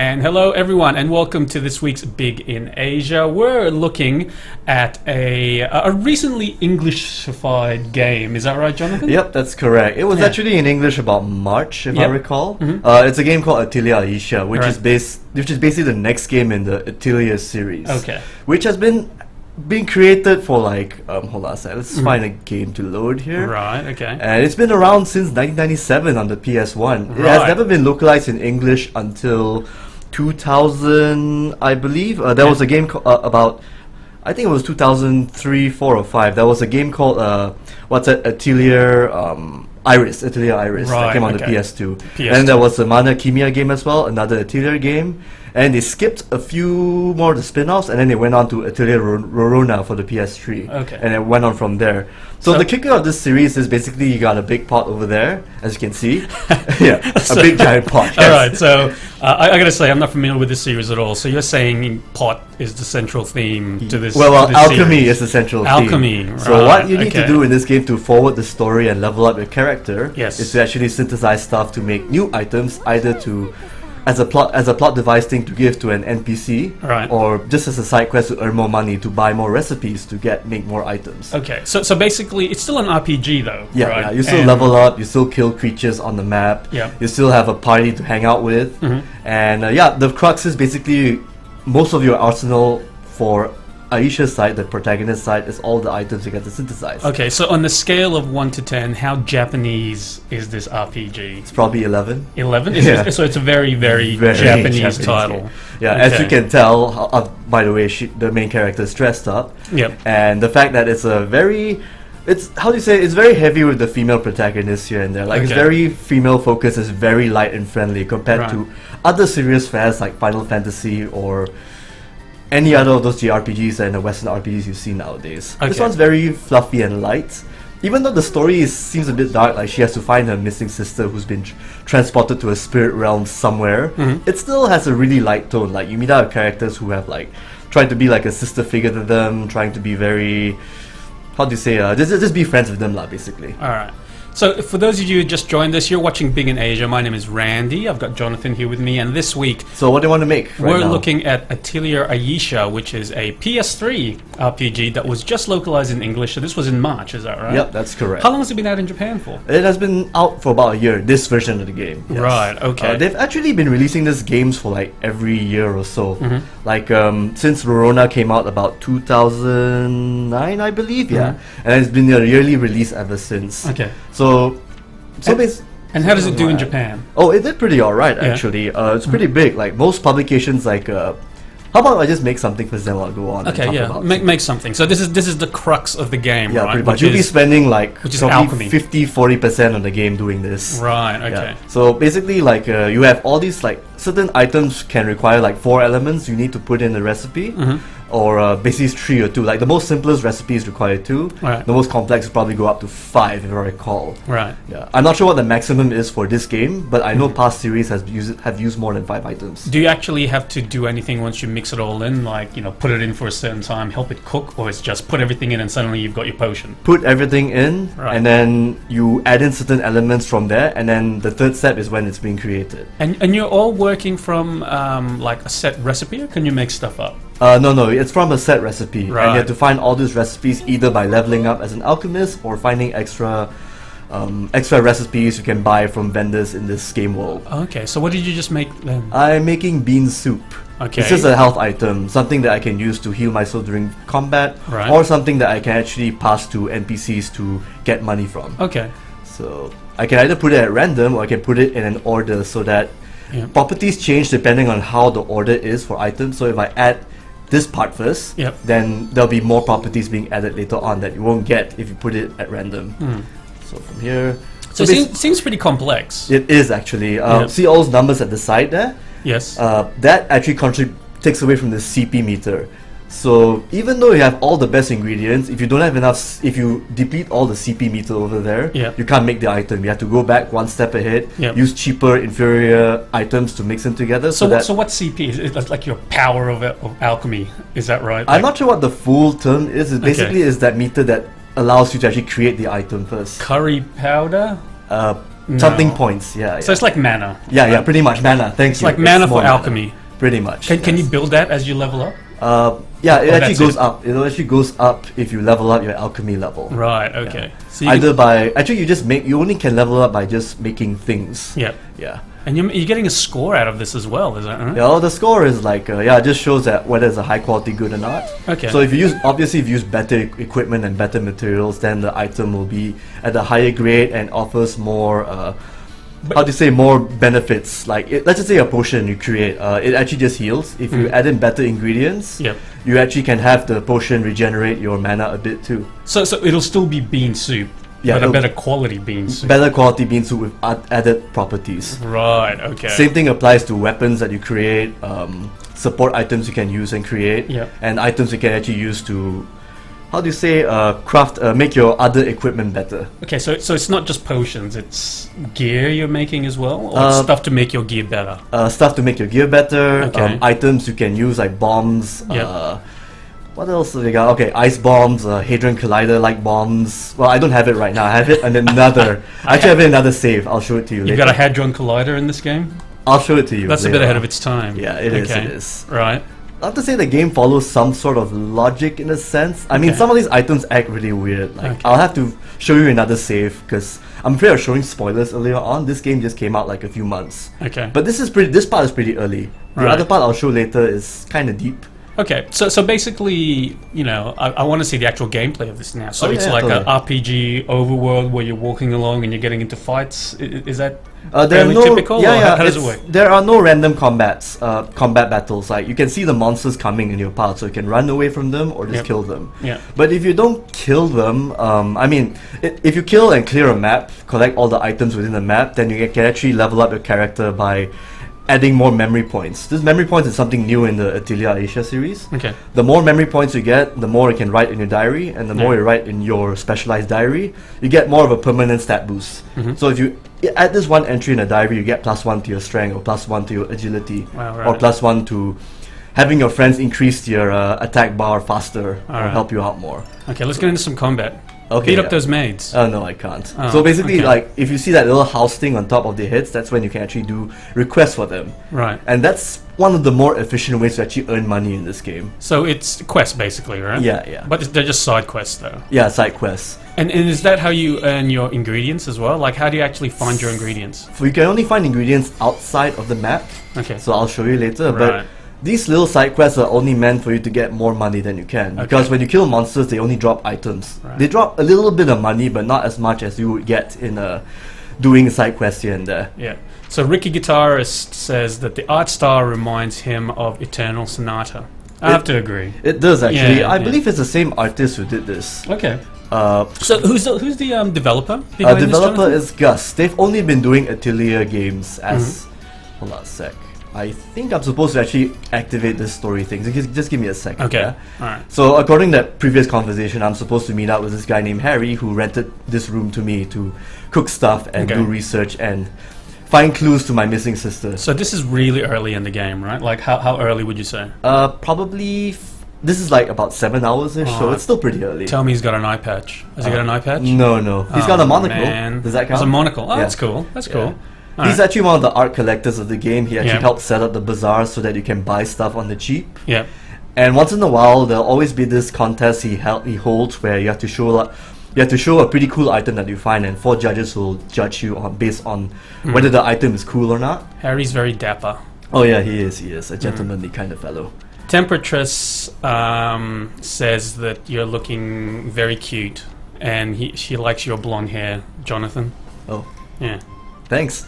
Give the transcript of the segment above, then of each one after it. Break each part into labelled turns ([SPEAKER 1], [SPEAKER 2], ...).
[SPEAKER 1] And hello everyone, and welcome to this week's Big in Asia. We're looking at a recently Englishified game. Is that right, Jonathan?
[SPEAKER 2] Yep, that's correct. It was actually in English about March, if I recall. It's a game called Atelier Ayesha, which is basically the next game in the Atelier series.
[SPEAKER 1] Okay.
[SPEAKER 2] Which has been being created for like hold on a second, let's find a game to load here.
[SPEAKER 1] Right, okay.
[SPEAKER 2] And it's been around since 1997 on the PS1. It has never been localized in English until 2000, I believe. There was a game about, I think it was 2003, 4 or 5. There was a game called Atelier Iris, Atelier Iris, that came on the PS2. And there was a Mana Kimia game as well, another Atelier game. And they skipped a few more of the spin-offs, and then they went on to Atelier Rorona for the PS3.
[SPEAKER 1] Okay.
[SPEAKER 2] And it went on from there. So the kicker of this series is basically you got a big pot over there, as you can see. Yeah, a big giant pot. Yes.
[SPEAKER 1] Alright, so I gotta say, I'm not familiar with this series at all. So you're saying pot is the central theme to this
[SPEAKER 2] alchemy is the central theme.
[SPEAKER 1] Alchemy, right.
[SPEAKER 2] So what you need to do in this game to forward the story and level up your character
[SPEAKER 1] is
[SPEAKER 2] to actually synthesize stuff to make new items, either to as a plot device thing to give to an NPC, or just as a side quest to earn more money to buy more recipes to make more items.
[SPEAKER 1] Okay, so basically it's still an RPG though,
[SPEAKER 2] yeah,
[SPEAKER 1] right?
[SPEAKER 2] Yeah, you still level up, you still kill creatures on the map, you still have a party to hang out with, and the crux is basically most of your arsenal for Ayesha's side, the protagonist side, is all the items you get to synthesize.
[SPEAKER 1] Okay, so on the scale of 1 to 10, how Japanese is this RPG?
[SPEAKER 2] It's probably 11.
[SPEAKER 1] 11? So it's a very, very Japanese title.
[SPEAKER 2] Game. Yeah, as you can tell, by the way, the main character is dressed up.
[SPEAKER 1] Yep.
[SPEAKER 2] And the fact that it's very heavy with the female protagonist here and there. Like, it's very female focused, it's very light and friendly compared to other serious fares like Final Fantasy or any other of those JRPGs and the Western RPGs you see nowadays. This one's very fluffy and light. Even though the story seems a bit dark, like she has to find her missing sister who's been transported to a spirit realm somewhere, it still has a really light tone. Like, you meet out characters who have like tried to be like a sister figure to them, trying to be very, just be friends with them basically.
[SPEAKER 1] Alright. So for those of you who just joined us, you're watching Big in Asia. My name is Randy. I've got Jonathan here with me, and this week...
[SPEAKER 2] So what do you want to make
[SPEAKER 1] We're looking at Atelier Ayesha, which is a PS3 RPG that was just localized in English. So this was in March, is that right?
[SPEAKER 2] Yep, that's correct.
[SPEAKER 1] How long has it been out in Japan for?
[SPEAKER 2] It has been out for about a year, this version of the game. Yes.
[SPEAKER 1] Right, okay.
[SPEAKER 2] They've actually been releasing these games for like every year or so. Like since Rorona came out about 2009, I believe, and it's been a yearly release ever since.
[SPEAKER 1] Okay.
[SPEAKER 2] And
[SPEAKER 1] how does it do in Japan?
[SPEAKER 2] Oh, it did pretty alright actually. It's pretty big. Like most publications, like how about I just make something for them? I'll go on.
[SPEAKER 1] Okay,
[SPEAKER 2] about
[SPEAKER 1] make something. So this is the crux of the game, right?
[SPEAKER 2] Pretty much. You'll be spending like
[SPEAKER 1] alchemy.
[SPEAKER 2] 50-40% of the game doing this.
[SPEAKER 1] Right. Okay.
[SPEAKER 2] Yeah. So basically, like you have all these like certain items can require like 4 elements you need to put in the recipe. Or basically 3 or 2. Like the most simplest recipes require 2.
[SPEAKER 1] Right.
[SPEAKER 2] The most complex will probably go up to 5, if I recall.
[SPEAKER 1] Right.
[SPEAKER 2] Yeah. I'm not sure what the maximum is for this game, but I know past series have used more than 5 items.
[SPEAKER 1] Do you actually have to do anything once you mix it all in? Like, put it in for a certain time, help it cook, or it's just put everything in and suddenly you've got your potion?
[SPEAKER 2] Put everything in, and then you add in certain elements from there, and then the third step is when it's being created.
[SPEAKER 1] And you're all working from like a set recipe, or can you make stuff up?
[SPEAKER 2] No, it's from a set recipe,
[SPEAKER 1] right.
[SPEAKER 2] And you have to find all these recipes either by leveling up as an alchemist or finding extra recipes you can buy from vendors in this game world.
[SPEAKER 1] Okay, so what did you just make then?
[SPEAKER 2] I'm making bean soup.
[SPEAKER 1] Okay.
[SPEAKER 2] It's just a health item, something that I can use to heal myself during combat, or something that I can actually pass to NPCs to get money from.
[SPEAKER 1] Okay.
[SPEAKER 2] So I can either put it at random or I can put it in an order so that properties change depending on how the order is for items. So if I add this part first, then there'll be more properties being added later on that you won't get if you put it at random. So from here,
[SPEAKER 1] so it seems pretty complex.
[SPEAKER 2] It is actually. See all those numbers at the side there?
[SPEAKER 1] Yes.
[SPEAKER 2] That actually takes away from the CP meter. So even though you have all the best ingredients, if you don't have enough, if you deplete all the CP meter over there, you can't make the item. You have to go back one step ahead, use cheaper, inferior items to mix them together.
[SPEAKER 1] So what's CP? Is it like your power of alchemy? Is that right?
[SPEAKER 2] I'm not sure what the full term is. It basically is that meter that allows you to actually create the item first.
[SPEAKER 1] Curry powder?
[SPEAKER 2] Something points, yeah.
[SPEAKER 1] So it's like mana.
[SPEAKER 2] Yeah, pretty much mana. Thanks.
[SPEAKER 1] It's like mana for alchemy.
[SPEAKER 2] Pretty much.
[SPEAKER 1] Can you build that as you level up?
[SPEAKER 2] Yeah, it actually goes up. It actually goes up if you level up your alchemy level.
[SPEAKER 1] Right. Okay.
[SPEAKER 2] Yeah.
[SPEAKER 1] So
[SPEAKER 2] you only can level up by just making things.
[SPEAKER 1] Yeah.
[SPEAKER 2] Yeah.
[SPEAKER 1] And you're getting a score out of this as well, is that right?
[SPEAKER 2] Yeah, well, the score is like it just shows that whether it's a high quality good or not.
[SPEAKER 1] Okay.
[SPEAKER 2] So if you use better equipment and better materials, then the item will be at a higher grade and offers more more benefits. Like let's just say a potion you create, it actually just heals. If you add in better ingredients, you actually can have the potion regenerate your mana a bit too.
[SPEAKER 1] So it'll still be bean soup. Yeah, but a better quality bean soup.
[SPEAKER 2] Better quality bean soup with added properties.
[SPEAKER 1] Right, okay.
[SPEAKER 2] Same thing applies to weapons that you create, support items you can use and create, and items you can actually use to, make your other equipment better.
[SPEAKER 1] Okay, so it's not just potions, it's gear you're making as well? Or stuff to make your gear better?
[SPEAKER 2] Stuff to make your gear better, items you can use like bombs, what else have we got? Okay, ice bombs, Hadron Collider-like bombs. Well, I don't have it right now. I have it in another... I actually have it in another save. I'll show it to you later.
[SPEAKER 1] You've got a Hadron Collider in this game?
[SPEAKER 2] I'll show it to you
[SPEAKER 1] That's
[SPEAKER 2] later.
[SPEAKER 1] a bit ahead of its time.
[SPEAKER 2] Yeah, it is.
[SPEAKER 1] Right.
[SPEAKER 2] I have to say the game follows some sort of logic in a sense. I mean, some of these items act really weird. Like, I'll have to show you another save because I'm afraid of showing spoilers earlier on. This game just came out like a few months.
[SPEAKER 1] Okay.
[SPEAKER 2] But this part is pretty early. The other part I'll show later is kind of deep.
[SPEAKER 1] Okay, so basically, I want to see the actual gameplay of this now. So it's like an RPG overworld where you're walking along and you're getting into fights. Is that fairly typical? How does it work?
[SPEAKER 2] There are no random combat battles. Like you can see the monsters coming in your path, so you can run away from them or just kill them.
[SPEAKER 1] Yeah.
[SPEAKER 2] But if you don't kill them, if you kill and clear a map, collect all the items within the map, then you can actually level up your character by adding more memory points. This memory points is something new in the Atelier Ayesha series.
[SPEAKER 1] Okay.
[SPEAKER 2] The more memory points you get, the more you can write in your diary, and the more you write in your specialized diary, you get more of a permanent stat boost. So if you add this one entry in a diary, you get +1 to your strength, or +1 to your agility, or +1 to having your friends increase your attack bar faster or help you out more.
[SPEAKER 1] Okay, let's get into some combat.
[SPEAKER 2] Okay,
[SPEAKER 1] beat up those maids.
[SPEAKER 2] Oh no, I can't. So basically, like if you see that little house thing on top of their heads, that's when you can actually do requests for them.
[SPEAKER 1] Right.
[SPEAKER 2] And that's one of the more efficient ways to actually earn money in this game.
[SPEAKER 1] So it's quests basically, right?
[SPEAKER 2] Yeah.
[SPEAKER 1] But they're just side quests though.
[SPEAKER 2] Yeah, side quests.
[SPEAKER 1] And is that how you earn your ingredients as well? Like how do you actually find your ingredients?
[SPEAKER 2] So you can only find ingredients outside of the map.
[SPEAKER 1] Okay.
[SPEAKER 2] So I'll show you later. But these little side quests are only meant for you to get more money than you can. Because when you kill monsters, they only drop items. They drop a little bit of money, but not as much as you would get in doing side quests here and there.
[SPEAKER 1] Yeah. So Ricky Guitarist says that the art style reminds him of Eternal Sonata. I have to agree.
[SPEAKER 2] It does actually. I believe it's the same artist who did this.
[SPEAKER 1] Okay. So who's the developer?
[SPEAKER 2] Developer is Gus. They've only been doing Atelier games as... Hold on a sec. I think I'm supposed to actually activate this story thing. So just give me a second.
[SPEAKER 1] Okay. Alright.
[SPEAKER 2] So according to that previous conversation, I'm supposed to meet up with this guy named Harry who rented this room to me to cook stuff and do research and find clues to my missing sister.
[SPEAKER 1] So this is really early in the game, right? Like how early would you say?
[SPEAKER 2] Probably... This is like about 7 hours-ish, so it's still pretty early.
[SPEAKER 1] Tell me he's got an eye patch. Has he got an eye patch?
[SPEAKER 2] No. He's got a monocle.
[SPEAKER 1] Man.
[SPEAKER 2] Does that count?
[SPEAKER 1] It's a monocle. Oh, that's cool. That's cool.
[SPEAKER 2] He's actually one of the art collectors of the game. He actually helped set up the bazaar so that you can buy stuff on the cheap.
[SPEAKER 1] Yeah.
[SPEAKER 2] And once in a while, there'll always be this contest he holds where you have to show a pretty cool item that you find, and 4 judges will judge you based on whether the item is cool or not.
[SPEAKER 1] Harry's very dapper.
[SPEAKER 2] Oh yeah, he is a gentlemanly kind of fellow.
[SPEAKER 1] Temperatress says that you're looking very cute, and she likes your blonde hair, Jonathan.
[SPEAKER 2] Oh.
[SPEAKER 1] Yeah.
[SPEAKER 2] Thanks.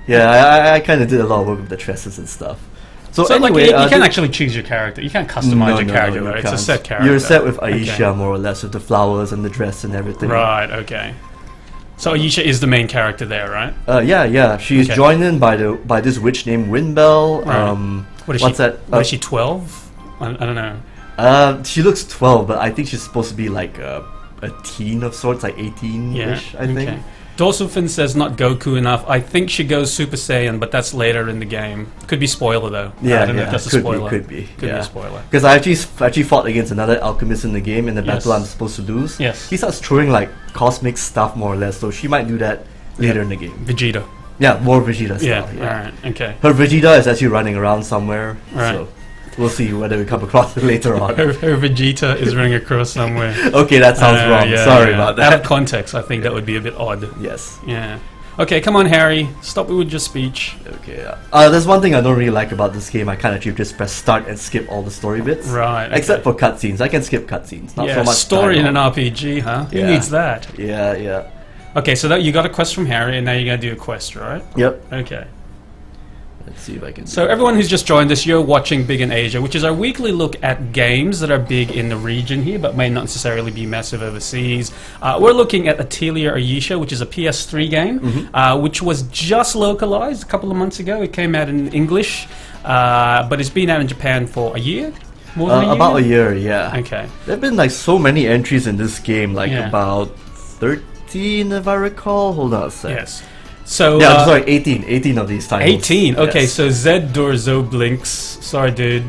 [SPEAKER 2] Yeah, I kind of did a lot of work with the tresses and stuff. So anyway,
[SPEAKER 1] like you can't actually choose your character. You can't customize your character. No, it's a set character.
[SPEAKER 2] You're set with Ayesha more or less, with the flowers and the dress and everything.
[SPEAKER 1] Right. Okay. So Ayesha is the main character there, right?
[SPEAKER 2] Yeah. She's joined in by this witch named Windbell.
[SPEAKER 1] Right. What's that? Is she 12? I don't know.
[SPEAKER 2] She looks 12, but I think she's supposed to be like a teen of sorts, like 18-ish, I think.
[SPEAKER 1] Dorsal Fin says not Goku enough. I think she goes Super Saiyan, but that's later in the game. Could be spoiler though.
[SPEAKER 2] Yeah,
[SPEAKER 1] I don't know if that's a spoiler.
[SPEAKER 2] Could be
[SPEAKER 1] a spoiler.
[SPEAKER 2] Because I actually fought against another alchemist in the game in the battle I'm supposed to lose.
[SPEAKER 1] Yes.
[SPEAKER 2] He starts throwing like cosmic stuff more or less, so she might do that later in the game.
[SPEAKER 1] Vegeta.
[SPEAKER 2] Yeah, more Vegeta style.
[SPEAKER 1] Yeah.
[SPEAKER 2] Yeah.
[SPEAKER 1] Alright. Okay.
[SPEAKER 2] Her Vegeta is actually running around somewhere.
[SPEAKER 1] Right.
[SPEAKER 2] So we'll see whether we come across it later on.
[SPEAKER 1] Her Vegeta is running across somewhere.
[SPEAKER 2] Okay, that sounds wrong. Sorry about that.
[SPEAKER 1] Out of context, I think that would be a bit odd.
[SPEAKER 2] Yes.
[SPEAKER 1] Yeah. Okay, come on, Harry. Stop it with your speech.
[SPEAKER 2] Okay. There's one thing I don't really like about this game. I kind of just press start and skip all the story bits.
[SPEAKER 1] Right. Okay.
[SPEAKER 2] Except for cutscenes. I can skip cutscenes. Not so much
[SPEAKER 1] story in
[SPEAKER 2] dialogue.
[SPEAKER 1] an RPG, huh? Who needs that?
[SPEAKER 2] Yeah.
[SPEAKER 1] Okay, so you got a quest from Harry, and now you're going to do a quest, right?
[SPEAKER 2] Yep.
[SPEAKER 1] Okay.
[SPEAKER 2] Let's see if I can.
[SPEAKER 1] So everyone who's just joined us, you're watching Big in Asia, which is our weekly look at games that are big in the region here, but may not necessarily be massive overseas. We're looking at Atelier Ayesha, which is a PS3 game, which was just localized a couple of months ago. It came out in English, but it's been out in Japan for a year. More than a year?
[SPEAKER 2] About a year, yeah.
[SPEAKER 1] Okay.
[SPEAKER 2] There have been like so many entries in this game, like about 13 if I recall. Hold on a sec.
[SPEAKER 1] Yes. So
[SPEAKER 2] yeah, sorry, 18 of these titles.
[SPEAKER 1] 18. Okay,
[SPEAKER 2] yes.
[SPEAKER 1] so Zed Dorzo Blinks. Sorry, dude.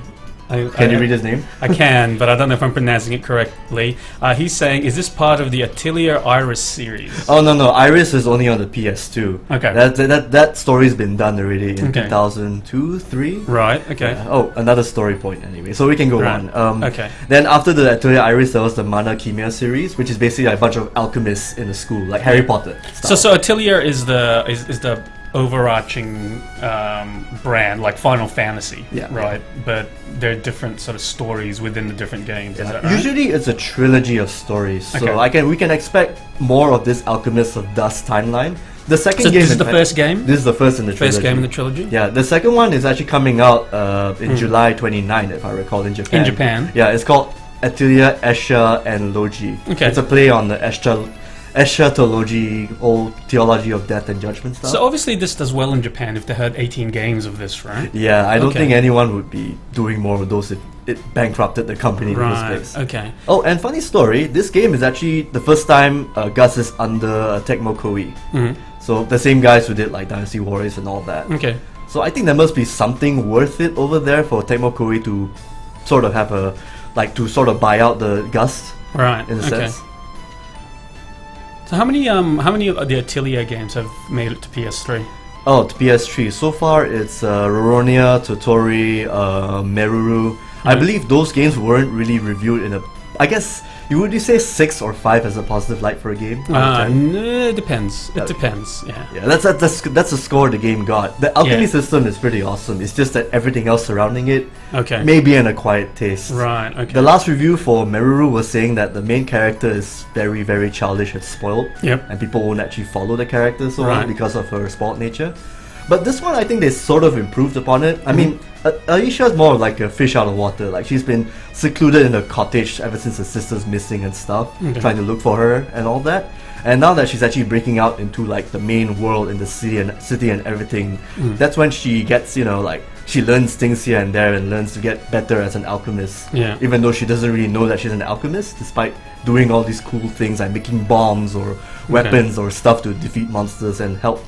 [SPEAKER 2] Can you read his name?
[SPEAKER 1] I can, but I don't know if I'm pronouncing it correctly. He's saying, is this part of the Atelier Iris series?
[SPEAKER 2] Oh no, Iris is only on the PS2.
[SPEAKER 1] Okay.
[SPEAKER 2] That story's been done already in 2002, 3.
[SPEAKER 1] Right. Okay.
[SPEAKER 2] Oh, another story point anyway. So we can go on.
[SPEAKER 1] Okay.
[SPEAKER 2] Then after the Atelier Iris, there was the Mana Chimia series, which is basically like a bunch of alchemists in a school, like Harry Potter style.
[SPEAKER 1] So Atelier is the overarching brand, like Final Fantasy, right? But there are different sort of stories within the different games. Is that right?
[SPEAKER 2] Usually it's a trilogy of stories, so we can expect more of this Alchemist of Dust timeline. The second game
[SPEAKER 1] this is the first game?
[SPEAKER 2] This is the first in the trilogy.
[SPEAKER 1] First game in the trilogy?
[SPEAKER 2] Yeah, the second one is actually coming out in July 29, if I recall, in Japan.
[SPEAKER 1] In Japan?
[SPEAKER 2] Yeah, it's called Atelier Ayesha and Logi.
[SPEAKER 1] Okay.
[SPEAKER 2] It's a play on the eschatology, old theology of death and judgment stuff.
[SPEAKER 1] So obviously this does well in Japan if they had 18 games of this, right?
[SPEAKER 2] Yeah, I don't think anyone would be doing more of those if it bankrupted the company in this space.
[SPEAKER 1] Okay.
[SPEAKER 2] Oh, and funny story, this game is actually the first time Gus is under Tecmo Koei. So the same guys who did like Dynasty Warriors and all that.
[SPEAKER 1] Okay.
[SPEAKER 2] So I think there must be something worth it over there for Tecmo Koei to sort of have to sort of buy out the Gus.
[SPEAKER 1] Right.
[SPEAKER 2] In a sense.
[SPEAKER 1] So how many of the Atelier games have made it to PS3?
[SPEAKER 2] Oh, to PS3. So far it's Roronia, Totori, Meruru. I believe those games weren't really reviewed in I guess would you say 6 or 5 as a positive light for a game?
[SPEAKER 1] It depends. It depends. Yeah.
[SPEAKER 2] Yeah, that's the score the game got. The alchemy system is pretty awesome. It's just that everything else surrounding it may be an acquired taste.
[SPEAKER 1] Right. Okay.
[SPEAKER 2] The last review for Meruru was saying that the main character is very, very childish and spoiled.
[SPEAKER 1] Yep.
[SPEAKER 2] And people won't actually follow the character so much because of her spoiled nature. But this one, I think they sort of improved upon it. I mean, Ayesha is more like a fish out of water. Like, she's been secluded in a cottage ever since her sister's missing and stuff, trying to look for her and all that. And now that she's actually breaking out into like the main world in the city and everything, that's when she gets, she learns things here and there and learns to get better as an alchemist. Yeah. Even though she doesn't really know that she's an alchemist, despite doing all these cool things like making bombs or weapons or stuff to defeat monsters and help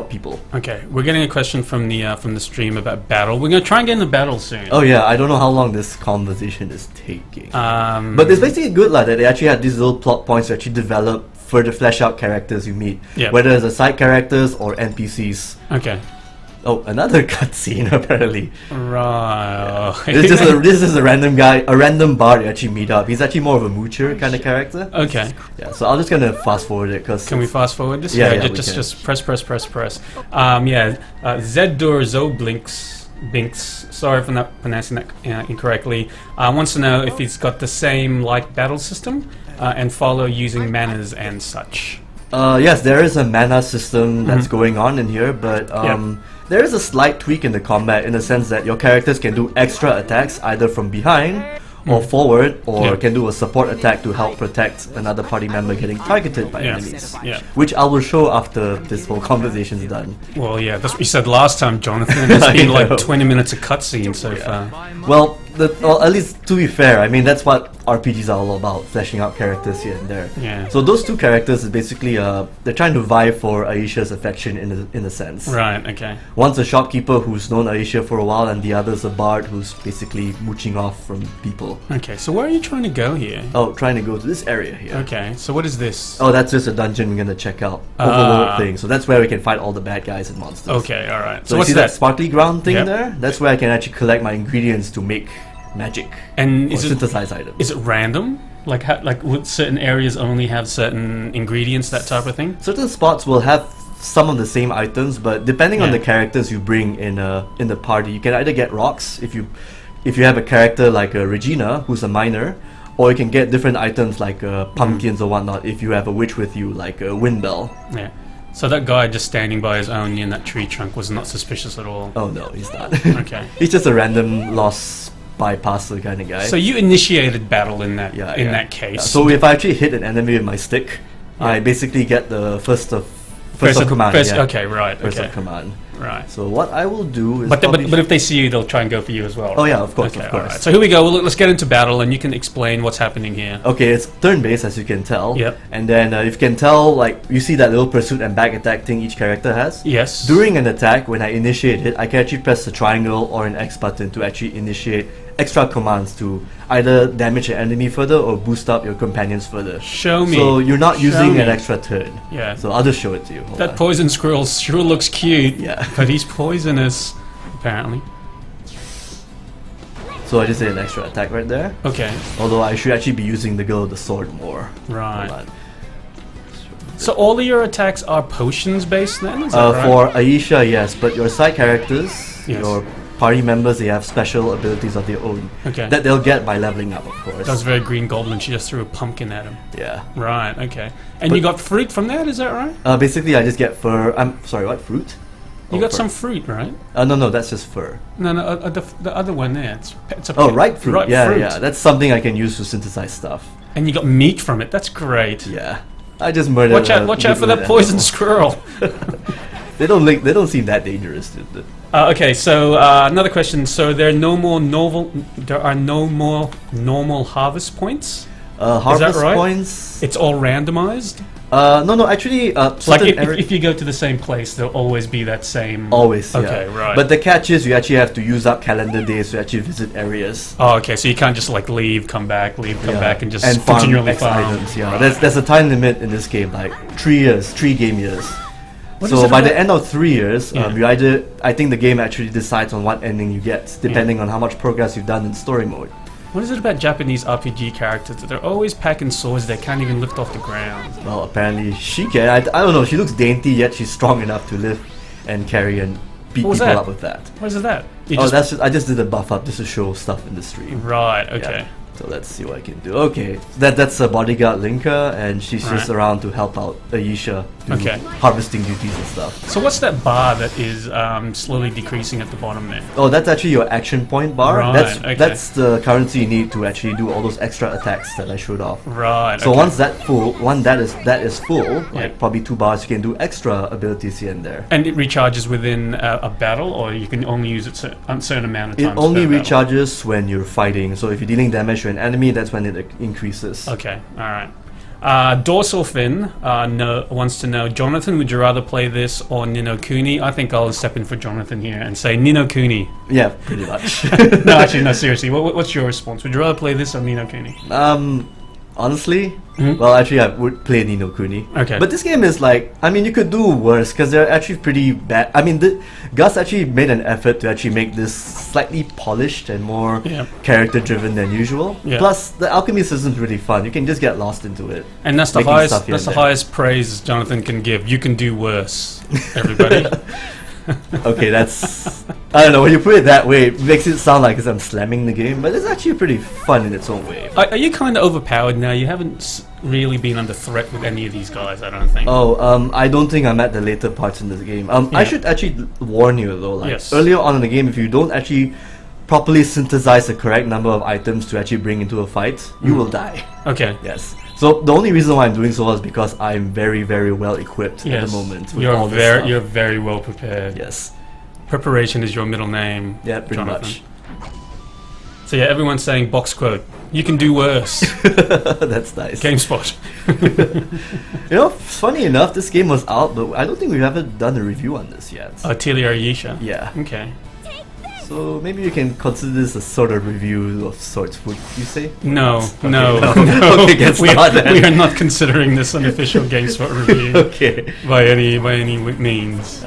[SPEAKER 2] people. Okay,
[SPEAKER 1] we're getting a question from the stream about battle. We're gonna try and get into battle soon.
[SPEAKER 2] Oh yeah, I don't know how long this conversation is taking. But it's basically good that they actually had these little plot points to actually develop further flesh out characters you meet, whether it's the side characters or NPCs.
[SPEAKER 1] Okay.
[SPEAKER 2] Oh, another cutscene apparently.
[SPEAKER 1] Right.
[SPEAKER 2] Yeah. This is a random guy, a random bard you actually meet up. He's actually more of a moocher kind of character.
[SPEAKER 1] Okay.
[SPEAKER 2] Yeah, so I'm just gonna fast forward it because.
[SPEAKER 1] Can we fast forward this?
[SPEAKER 2] Yeah,
[SPEAKER 1] just press. Zedur Zoblinks. Sorry for not pronouncing that incorrectly. Wants to know if it's got the same like battle system and follow using manas and such.
[SPEAKER 2] Yes, there is a mana system that's going on in here, but there is a slight tweak in the combat in the sense that your characters can do extra attacks either from behind or forward, or can do a support attack to help protect another party member getting targeted by enemies. Yeah. Which I will show after this whole conversation is done.
[SPEAKER 1] Well, yeah, that's what you said last time, Jonathan. It's been like 20 minutes of cutscene so far.
[SPEAKER 2] Well, well, at least to be fair, I mean that's what RPGs are all about, fleshing out characters here and there.
[SPEAKER 1] Yeah.
[SPEAKER 2] So those two characters is basically they're trying to vie for Ayesha's affection in a sense.
[SPEAKER 1] Right. Okay.
[SPEAKER 2] One's a shopkeeper who's known Ayesha for a while, and the other's a bard who's basically mooching off from people.
[SPEAKER 1] Okay. So where are you trying to go here?
[SPEAKER 2] Oh, trying to go to this area here.
[SPEAKER 1] Okay. So what is this?
[SPEAKER 2] Oh, that's just a dungeon we're gonna check out. Overworld thing. So that's where we can fight all the bad guys and monsters.
[SPEAKER 1] Okay. All right.
[SPEAKER 2] So what's that sparkly ground thing
[SPEAKER 1] Yep.
[SPEAKER 2] there? That's where I can actually collect my ingredients to make magic
[SPEAKER 1] And
[SPEAKER 2] or synthesize items.
[SPEAKER 1] Is it random? Like would certain areas only have certain ingredients, that type of thing?
[SPEAKER 2] Certain spots will have some of the same items, but depending on the characters you bring in the party, you can either get rocks if you have a character like Regina who's a miner, or you can get different items like pumpkins or whatnot if you have a witch with you, like a wind bell.
[SPEAKER 1] Yeah. So that guy just standing by his own in that tree trunk was not suspicious at all.
[SPEAKER 2] Oh no, he's not.
[SPEAKER 1] Okay.
[SPEAKER 2] He's just a random lost bypasser kind of guy.
[SPEAKER 1] So you initiated battle in that that case.
[SPEAKER 2] Yeah. So if I actually hit an enemy with my stick, I basically get the first of command.
[SPEAKER 1] Okay, right.
[SPEAKER 2] First of command.
[SPEAKER 1] Right.
[SPEAKER 2] So what I will do is...
[SPEAKER 1] But if they see you, they'll try and go for you as well. Right?
[SPEAKER 2] Oh yeah, of course,
[SPEAKER 1] okay,
[SPEAKER 2] of course.
[SPEAKER 1] Right. So here we go. Well, let's get into battle, and you can explain what's happening here.
[SPEAKER 2] Okay, it's turn-based, as you can tell.
[SPEAKER 1] Yep.
[SPEAKER 2] And then if you can tell, like, you see that little pursuit and back attack thing each character has?
[SPEAKER 1] Yes.
[SPEAKER 2] During an attack, when I initiate it, I can actually press the triangle or an X button to actually initiate extra commands to either damage an enemy further or boost up your companions further.
[SPEAKER 1] Show me.
[SPEAKER 2] So you're not using an extra turn.
[SPEAKER 1] Yeah.
[SPEAKER 2] So I'll just show it to you.
[SPEAKER 1] That poison squirrel sure looks cute.
[SPEAKER 2] Yeah.
[SPEAKER 1] But he's poisonous, apparently.
[SPEAKER 2] So I just did an extra attack right there.
[SPEAKER 1] Okay.
[SPEAKER 2] Although I should actually be using the girl with the sword more.
[SPEAKER 1] Right. So all of your attacks are potions based then? Is that right?
[SPEAKER 2] For Ayesha, yes, but your side characters, your party members, they have special abilities of their own that they'll get by leveling up, of course.
[SPEAKER 1] That was very Green Goblin. She just threw a pumpkin at him.
[SPEAKER 2] Yeah.
[SPEAKER 1] Right. Okay. And you got fruit from that? Is that right?
[SPEAKER 2] Basically, I just get fur. I'm sorry. What fruit?
[SPEAKER 1] You got some fruit, right?
[SPEAKER 2] No, that's just fur.
[SPEAKER 1] No, the other one there. It's a
[SPEAKER 2] ripe fruit. Ripe fruit. Yeah. That's something I can use to synthesize stuff.
[SPEAKER 1] And you got meat from it. That's great.
[SPEAKER 2] Yeah. I just murdered.
[SPEAKER 1] Watch out for that poison squirrel.
[SPEAKER 2] They don't seem that dangerous.
[SPEAKER 1] Okay, so another question. So there are no more normal harvest points.
[SPEAKER 2] Harvest
[SPEAKER 1] Is that right?
[SPEAKER 2] points.
[SPEAKER 1] It's all randomized.
[SPEAKER 2] No, actually,
[SPEAKER 1] like if you go to the same place, there'll always be that same.
[SPEAKER 2] Always.
[SPEAKER 1] Okay,
[SPEAKER 2] yeah.
[SPEAKER 1] right.
[SPEAKER 2] But the catch is you actually have to use up calendar days to actually visit areas.
[SPEAKER 1] Oh, okay. So you can't just like leave, come back, and just
[SPEAKER 2] farm
[SPEAKER 1] continually
[SPEAKER 2] X
[SPEAKER 1] farm.
[SPEAKER 2] items. Yeah,
[SPEAKER 1] Right.
[SPEAKER 2] there's a time limit in this game, like 3 years, 3 game years. So by the end of 3 years, you I think the game actually decides on what ending you get, depending on how much progress you've done in story mode.
[SPEAKER 1] What is it about Japanese RPG characters that they're always packing swords they can't even lift off the ground?
[SPEAKER 2] Well, apparently she can. I don't know. She looks dainty, yet she's strong enough to lift and carry and beat people up with that.
[SPEAKER 1] What is that?
[SPEAKER 2] I just did a buff up just to show stuff in the stream.
[SPEAKER 1] Right. Okay.
[SPEAKER 2] Yeah. So let's see what I can do. Okay, that's a bodyguard Linka, and she's just around to help out Ayesha do harvesting duties and stuff.
[SPEAKER 1] So what's that bar that is slowly decreasing at the bottom there?
[SPEAKER 2] Oh, that's actually your action point bar.
[SPEAKER 1] Right,
[SPEAKER 2] that's the currency you need to actually do all those extra attacks that I showed off.
[SPEAKER 1] Right.
[SPEAKER 2] So once that is full, like probably 2 bars, you can do extra abilities here and there.
[SPEAKER 1] And it recharges within a battle, or you can only use it a certain amount of times.
[SPEAKER 2] It only recharges when you're fighting. So if you're dealing damage to an enemy, that's when it increases.
[SPEAKER 1] Okay, alright. Dorsal Fin wants to know, Jonathan, would you rather play this or Ni no Kuni? I think I'll step in for Jonathan here and say Ni no Kuni.
[SPEAKER 2] Yeah, pretty much.
[SPEAKER 1] No, actually, no, seriously. What's your response? Would you rather play this or Ni no Kuni?
[SPEAKER 2] Honestly, well, actually, I would play Ni no Kuni.
[SPEAKER 1] Okay.
[SPEAKER 2] But this game is like, I mean, you could do worse because they're actually pretty bad. I mean, Gus actually made an effort to actually make this slightly polished and more character-driven than usual. Yeah. Plus, the alchemy system's really fun. You can just get lost into it.
[SPEAKER 1] And that's the highest. That's the highest praise Jonathan can give. You can do worse, everybody.
[SPEAKER 2] Okay, that's... I don't know, when you put it that way, it makes it sound like I'm slamming the game, but it's actually pretty fun in its own way.
[SPEAKER 1] Are you kind of overpowered now? You haven't really been under threat with any of these guys, I don't think.
[SPEAKER 2] Oh, I don't think I'm at the later parts in this game. I should actually warn you though, like, earlier on in the game, if you don't actually properly synthesize the correct number of items to actually bring into a fight, you will die.
[SPEAKER 1] Okay.
[SPEAKER 2] Yes. So the only reason why I'm doing so is because I'm very, very well equipped at the moment. With all this stuff.
[SPEAKER 1] You're very well prepared.
[SPEAKER 2] Yes.
[SPEAKER 1] Preparation is your middle name.
[SPEAKER 2] Yeah, pretty much.
[SPEAKER 1] So yeah, everyone's saying box quote. You can do worse.
[SPEAKER 2] That's nice.
[SPEAKER 1] GameSpot.
[SPEAKER 2] You know, funny enough, this game was out, but I don't think we've ever done a review on this yet.
[SPEAKER 1] Atelier Ayesha.
[SPEAKER 2] Yeah.
[SPEAKER 1] Okay.
[SPEAKER 2] So maybe you can consider this a sort of review of sorts. Would you say?
[SPEAKER 1] No,
[SPEAKER 2] okay,
[SPEAKER 1] no.
[SPEAKER 2] Okay,
[SPEAKER 1] we are not considering this an official GameSpot review.
[SPEAKER 2] Okay.
[SPEAKER 1] By any means.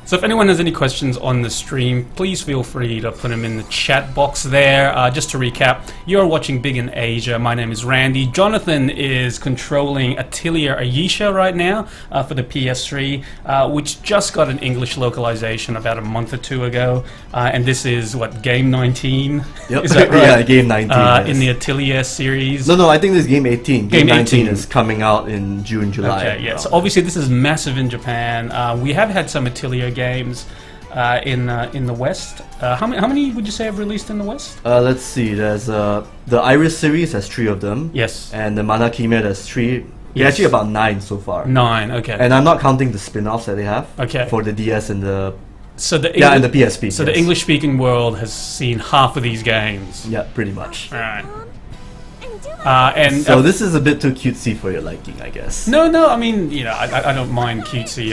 [SPEAKER 1] So if anyone has any questions on the stream, please feel free to put them in the chat box there. Just to recap, you're watching Big in Asia. My name is Randy. Jonathan is controlling Atelier Ayesha right now for the PS3, which just got an English localization about a month or two ago. And this is, what, Game 19?
[SPEAKER 2] Yep.
[SPEAKER 1] Is that right?
[SPEAKER 2] Yeah, Game 19. Yes.
[SPEAKER 1] In the Atelier series.
[SPEAKER 2] No, I think this is Game 18.
[SPEAKER 1] Game
[SPEAKER 2] 19 is coming out in June, July.
[SPEAKER 1] Okay, yeah. So obviously this is massive in Japan. We have had some Atelier games in the West. How many would you say have released in the West?
[SPEAKER 2] Let's see. There's the Iris series has 3 of them.
[SPEAKER 1] Yes.
[SPEAKER 2] And the Manakime has 3.
[SPEAKER 1] Yes.
[SPEAKER 2] Actually about 9 so far.
[SPEAKER 1] 9. Okay.
[SPEAKER 2] And I'm not counting the spin-offs that they have.
[SPEAKER 1] Okay.
[SPEAKER 2] For the DS and the
[SPEAKER 1] and
[SPEAKER 2] the PSP.
[SPEAKER 1] So the English-speaking world has seen half of these games.
[SPEAKER 2] Yeah, pretty much.
[SPEAKER 1] All right. And
[SPEAKER 2] so this is a bit too cutesy for your liking, I guess.
[SPEAKER 1] No. I mean, you know, I don't mind cutesy.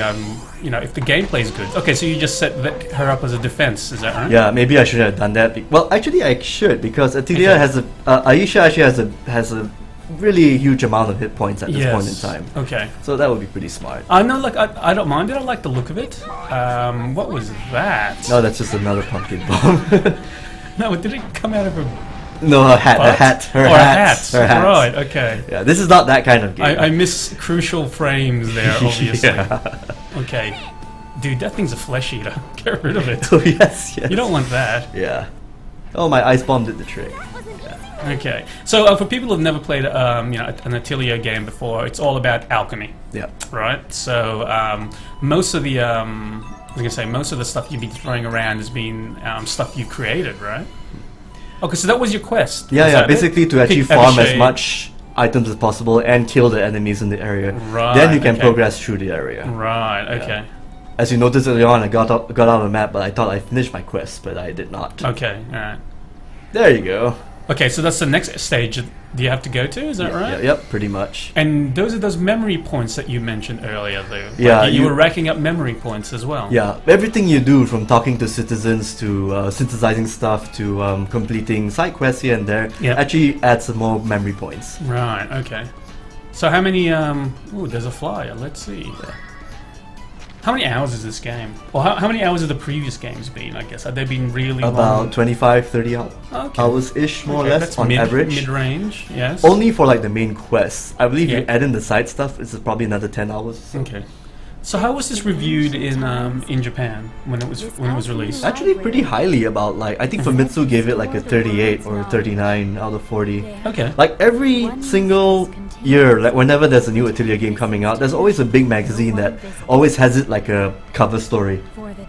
[SPEAKER 1] You know, if the gameplay's good. Okay, so you just set her up as a defense, is that right?
[SPEAKER 2] Yeah, maybe I should have done that. Well, actually, I should, because Atelier has a Ayesha actually has a really huge amount of hit points at this point in time.
[SPEAKER 1] Okay.
[SPEAKER 2] So that would be pretty smart.
[SPEAKER 1] No, like I don't mind it. I like the look of it. What was that?
[SPEAKER 2] No, that's just another pumpkin bomb.
[SPEAKER 1] No, did it come out of her?
[SPEAKER 2] No, her hat. Her hat.
[SPEAKER 1] Right, okay.
[SPEAKER 2] Yeah, this is not that kind of game.
[SPEAKER 1] I miss crucial frames there, obviously.
[SPEAKER 2] Yeah.
[SPEAKER 1] Okay. Dude, that thing's a flesh eater. Get rid of it.
[SPEAKER 2] Oh, yes.
[SPEAKER 1] You don't want that.
[SPEAKER 2] Yeah. Oh, my ice bomb did the trick.
[SPEAKER 1] Yeah. Okay. So for people who've never played an Atelier game before, it's all about alchemy.
[SPEAKER 2] Yeah.
[SPEAKER 1] Right? So most of the most of the stuff you've been throwing around has been stuff you created, right? Okay, so that was your quest.
[SPEAKER 2] Yeah, basically to actually farm as much items as possible and kill the enemies in the area.
[SPEAKER 1] Right.
[SPEAKER 2] Then you can progress through the area.
[SPEAKER 1] Right, okay.
[SPEAKER 2] As you noticed earlier on, I got out of the map, but I thought I finished my quest, but I did not.
[SPEAKER 1] Okay, alright.
[SPEAKER 2] There you go.
[SPEAKER 1] Okay, so that's the next stage do you have to go to, is that right?
[SPEAKER 2] Yep, pretty much.
[SPEAKER 1] And those are those memory points that you mentioned earlier, though.
[SPEAKER 2] Yeah.
[SPEAKER 1] Like you were racking up memory points as well.
[SPEAKER 2] Yeah, everything you do, from talking to citizens to synthesizing stuff to completing side quests here and there, actually adds some more memory points.
[SPEAKER 1] Right, okay. So how many, ooh, there's a flyer, let's see. Yeah. How many hours is this game? Or how many hours have the previous games been, I guess? Have they been really
[SPEAKER 2] about
[SPEAKER 1] long?
[SPEAKER 2] 25, 30 hours-ish, more or less,
[SPEAKER 1] that's
[SPEAKER 2] on average.
[SPEAKER 1] Mid-range, yes.
[SPEAKER 2] Only for like the main quests. I believe you add in the side stuff, it's probably another 10 hours. So.
[SPEAKER 1] Okay. So how was this reviewed in Japan when it was released?
[SPEAKER 2] Actually pretty highly, about like, I think Famitsu gave it like a 38 or 39 out of 40.
[SPEAKER 1] Okay.
[SPEAKER 2] Like every single year, like whenever there's a new Atelier game coming out, there's always a big magazine that always has it like a cover story.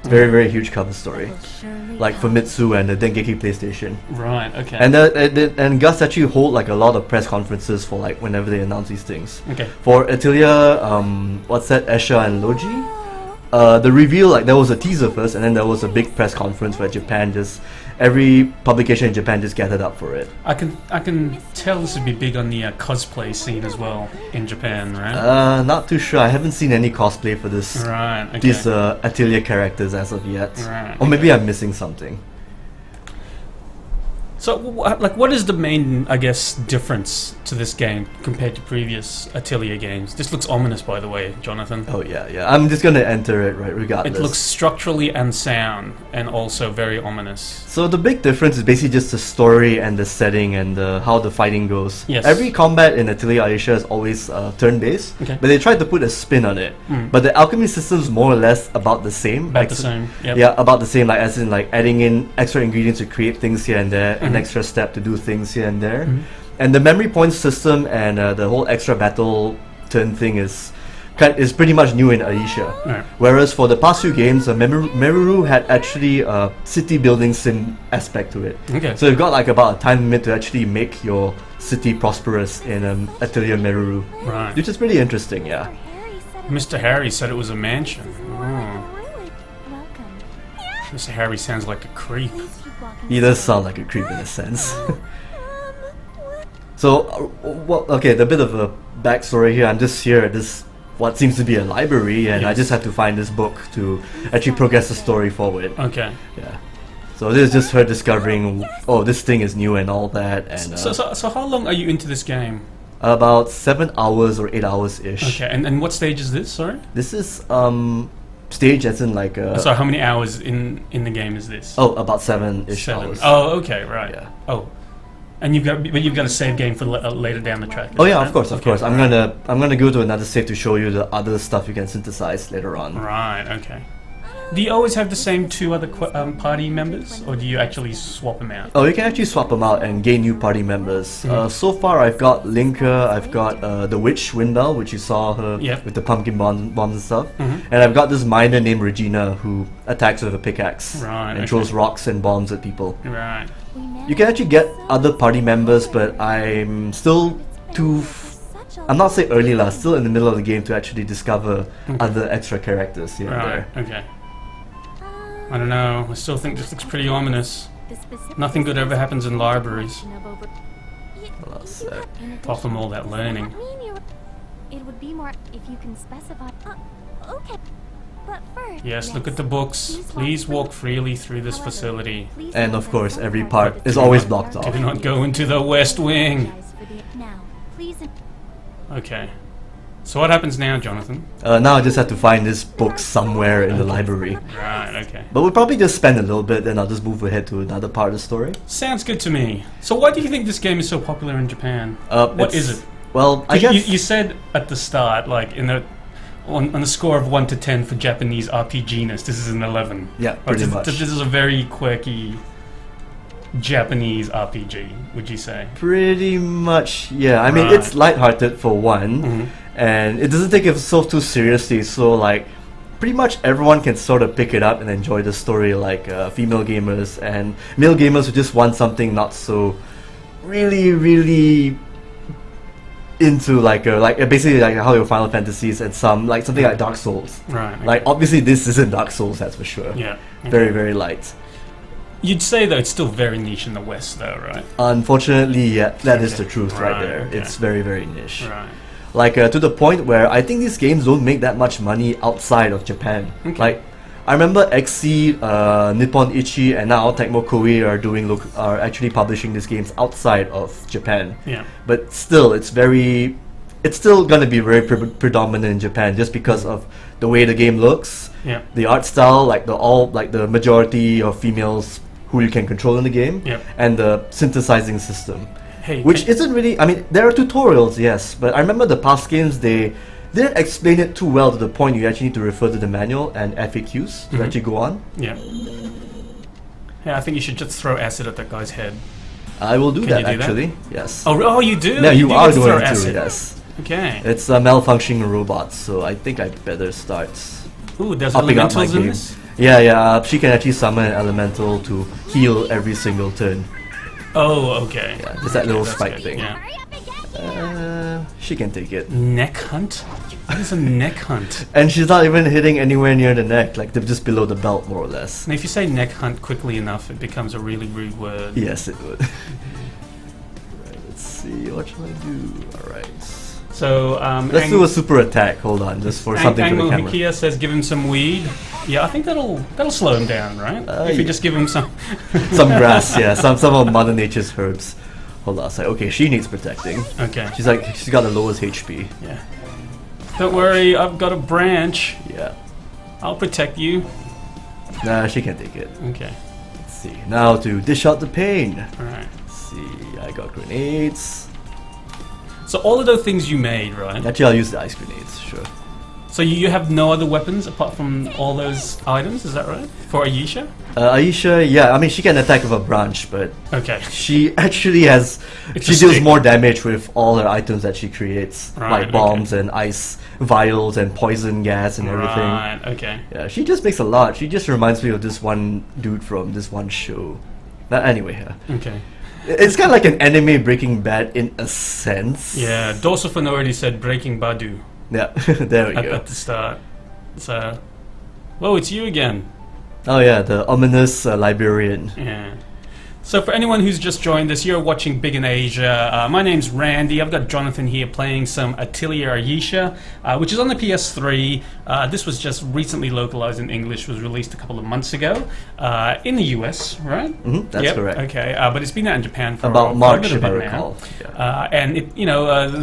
[SPEAKER 2] Very, very huge cover story. Like Famitsu and the Dengeki PlayStation.
[SPEAKER 1] Right, okay.
[SPEAKER 2] And Gus actually hold like a lot of press conferences for like whenever they announce these things.
[SPEAKER 1] Okay.
[SPEAKER 2] For Atelier, what's that, Esha and Logi? The reveal, like there was a teaser first, and then there was a big press conference where every publication in Japan just gathered up for it.
[SPEAKER 1] I can tell this would be big on the cosplay scene as well in Japan, right?
[SPEAKER 2] Not too sure. I haven't seen any cosplay for this.
[SPEAKER 1] Right. Okay.
[SPEAKER 2] These Atelier characters as of yet.
[SPEAKER 1] Right.
[SPEAKER 2] Or maybe I'm missing something.
[SPEAKER 1] So, like, what is the main, I guess, difference to this game compared to previous Atelier games? This looks ominous, by the way, Jonathan.
[SPEAKER 2] Oh, yeah. I'm just gonna enter it, right, regardless.
[SPEAKER 1] It looks structurally unsound and also very ominous.
[SPEAKER 2] So the big difference is basically just the story and the setting and how the fighting goes.
[SPEAKER 1] Yes.
[SPEAKER 2] Every combat in Atelier Ayesha is always turn-based,
[SPEAKER 1] okay.
[SPEAKER 2] but they tried to put a spin on it. But the alchemy system is more or less about the same.
[SPEAKER 1] About the same, yep.
[SPEAKER 2] Yeah, about the same, like as in like adding in extra ingredients to create things here and there, an extra step to do things here and there. And the memory points system and the whole extra battle turn thing is pretty much new in Ayesha.
[SPEAKER 1] Right.
[SPEAKER 2] Whereas for the past few games, Meruru had actually a city building sim aspect to it.
[SPEAKER 1] Okay.
[SPEAKER 2] So you've got like about a time limit to actually make your city prosperous in Atelier Meruru.
[SPEAKER 1] Right.
[SPEAKER 2] Which is pretty interesting, yeah.
[SPEAKER 1] Mr. Harry said it was a mansion. Oh. Mr. Harry sounds like a creep.
[SPEAKER 2] He does sound like a creep in a sense. So, okay, the bit of a backstory here. I'm just here at this, what seems to be a library, and I just had to find this book to actually progress the story forward.
[SPEAKER 1] Okay.
[SPEAKER 2] Yeah. So this is just her discovering, oh, this thing is new and all that. And
[SPEAKER 1] so how long are you into this game?
[SPEAKER 2] About 7 hours or 8 hours-ish.
[SPEAKER 1] Okay, and what stage is this, sorry?
[SPEAKER 2] This is, stage as in like
[SPEAKER 1] so how many hours in the game is this?
[SPEAKER 2] Oh, about 7-ish hours.
[SPEAKER 1] Oh, okay, right.
[SPEAKER 2] Yeah.
[SPEAKER 1] Oh, and you've got a save game for later down the track.
[SPEAKER 2] Oh yeah, of course, of course. I'm gonna go to another save to show you the other stuff you can synthesize later on.
[SPEAKER 1] Right. Okay. Do you always have the same 2 other party members, or do you actually swap them out?
[SPEAKER 2] Oh, you can actually swap them out and gain new party members. So far, I've got Linker, I've got the witch Windbell, which you saw her with the pumpkin bombs and stuff, and I've got this miner named Regina who attacks with a pickaxe and throws rocks and bombs at people.
[SPEAKER 1] Right.
[SPEAKER 2] You can actually get other party members, but I'm still I'm not saying early lah, still in the middle of the game to actually discover other extra characters here and there.
[SPEAKER 1] Okay. I don't know, I still think this looks pretty ominous. Nothing good ever happens in libraries.
[SPEAKER 2] Hold on a sec.
[SPEAKER 1] Apart from all that learning.
[SPEAKER 3] It would be more if you can specify. Okay. But first,
[SPEAKER 1] yes, look at the books. Please walk freely through this facility.
[SPEAKER 2] And of course, every part is always blocked off.
[SPEAKER 1] Do not go into the West Wing.
[SPEAKER 3] Now, please.
[SPEAKER 1] Okay. So what happens now, Jonathan?
[SPEAKER 2] Now I just have to find this book somewhere in the library.
[SPEAKER 1] Right, okay.
[SPEAKER 2] But we'll probably just spend a little bit, then I'll just move ahead to another part of the story.
[SPEAKER 1] Sounds good to me. So why do you think this game is so popular in Japan? What is it?
[SPEAKER 2] Well, I guess...
[SPEAKER 1] You said at the start, like, on a score of 1 to 10 for Japanese RPG-ness, this is an 11.
[SPEAKER 2] Yeah, pretty much.
[SPEAKER 1] This is a very quirky Japanese RPG, would you say?
[SPEAKER 2] Pretty much, yeah. I mean, it's lighthearted for one, and it doesn't take itself too seriously, so like, pretty much everyone can sort of pick it up and enjoy the story, like female gamers and male gamers who just want something not so really into basically like how your Final Fantasies and something like Dark Souls.
[SPEAKER 1] Right. Okay.
[SPEAKER 2] Like obviously this isn't Dark Souls, that's for sure.
[SPEAKER 1] Yeah. Okay.
[SPEAKER 2] Very light.
[SPEAKER 1] You'd say though it's still very niche in the West though, right?
[SPEAKER 2] Unfortunately, yeah, that is the truth right there.
[SPEAKER 1] Okay.
[SPEAKER 2] It's very niche.
[SPEAKER 1] Right.
[SPEAKER 2] Like to the point where I think these games don't make that much money outside of Japan.
[SPEAKER 1] Okay.
[SPEAKER 2] Like I remember XC, Nippon Ichi, and now Tecmo Koei are actually publishing these games outside of Japan.
[SPEAKER 1] Yeah.
[SPEAKER 2] But still, it's still gonna be very predominant in Japan just because of the way the game looks, the art style, like the majority of females who you can control in the game, and the synthesizing system.
[SPEAKER 1] Hey,
[SPEAKER 2] which isn't really. I mean, there are tutorials, yes, but I remember the past games they didn't explain it too well to the point you actually need to refer to the manual and FAQs to actually go on.
[SPEAKER 1] Yeah. Yeah, I think you should just throw acid at that guy's head.
[SPEAKER 2] I will do
[SPEAKER 1] Can
[SPEAKER 2] that
[SPEAKER 1] you do
[SPEAKER 2] actually.
[SPEAKER 1] that?
[SPEAKER 2] Yes.
[SPEAKER 1] Oh, you do?
[SPEAKER 2] Yeah, you are
[SPEAKER 1] get
[SPEAKER 2] going
[SPEAKER 1] throw
[SPEAKER 2] to.
[SPEAKER 1] acid.
[SPEAKER 2] Yes.
[SPEAKER 1] Okay.
[SPEAKER 2] It's a malfunctioning robot, so I think I better start.
[SPEAKER 1] Ooh, there's
[SPEAKER 2] upping up my
[SPEAKER 1] elementals in
[SPEAKER 2] game.
[SPEAKER 1] this?
[SPEAKER 2] Yeah. She can actually summon an elemental to heal every single turn.
[SPEAKER 1] Oh, okay.
[SPEAKER 2] Yeah, just that little
[SPEAKER 1] that's
[SPEAKER 2] spike
[SPEAKER 1] good.
[SPEAKER 2] thing.
[SPEAKER 1] Yeah.
[SPEAKER 2] She can take it.
[SPEAKER 1] Neck hunt? What is a neck hunt?
[SPEAKER 2] And she's not even hitting anywhere near the neck, like they're just below the belt, more or less.
[SPEAKER 1] And if you say neck hunt quickly enough, it becomes a really rude word.
[SPEAKER 2] Yes, it would. Right, let's see, what shall I do? Alright.
[SPEAKER 1] So,
[SPEAKER 2] let's do a super attack, hold on, just for something for the camera.
[SPEAKER 1] Hikia says give him some weed. Yeah, I think that'll slow him down, right? If you just give him some...
[SPEAKER 2] some grass, yeah, some of Mother Nature's herbs. Hold on a sec. Okay, she needs protecting.
[SPEAKER 1] Okay.
[SPEAKER 2] She's got the lowest HP.
[SPEAKER 1] Yeah. Don't worry, I've got a branch.
[SPEAKER 2] Yeah.
[SPEAKER 1] I'll protect you.
[SPEAKER 2] Nah, she can take it.
[SPEAKER 1] Okay.
[SPEAKER 2] Let's see. Now to dish out the pain.
[SPEAKER 1] Alright.
[SPEAKER 2] Let's see. I got grenades.
[SPEAKER 1] So all of those things you made, right?
[SPEAKER 2] Actually, I'll use the ice grenades, sure.
[SPEAKER 1] So you have no other weapons apart from all those items, is that right? For Ayesha?
[SPEAKER 2] Ayesha, yeah, I mean, she can attack with a branch, but
[SPEAKER 1] okay.
[SPEAKER 2] She actually has... she deals more damage with all her items that she creates, like bombs and ice vials and poison gas and everything.
[SPEAKER 1] Right, okay.
[SPEAKER 2] Yeah, she just makes a lot. She just reminds me of this one dude from this one show. Anyway,
[SPEAKER 1] okay.
[SPEAKER 2] It's kind of like an anime Breaking Bad in a sense.
[SPEAKER 1] Yeah, Dorsofan already said Breaking Badu.
[SPEAKER 2] Yeah, there we go.
[SPEAKER 1] At the start. So, whoa, it's you again.
[SPEAKER 2] Oh yeah, the ominous librarian.
[SPEAKER 1] Yeah. So for anyone who's just joined us, you're watching Big in Asia. My name's Randy. I've got Jonathan here playing some Atelier Ayesha, which is on the PS3. This was just recently localized in English, was released a couple of months ago in the US, right?
[SPEAKER 2] Mm-hmm, that's correct.
[SPEAKER 1] Okay, but it's been out in Japan for
[SPEAKER 2] about March, if I
[SPEAKER 1] now.
[SPEAKER 2] recall. Yeah.
[SPEAKER 1] And it,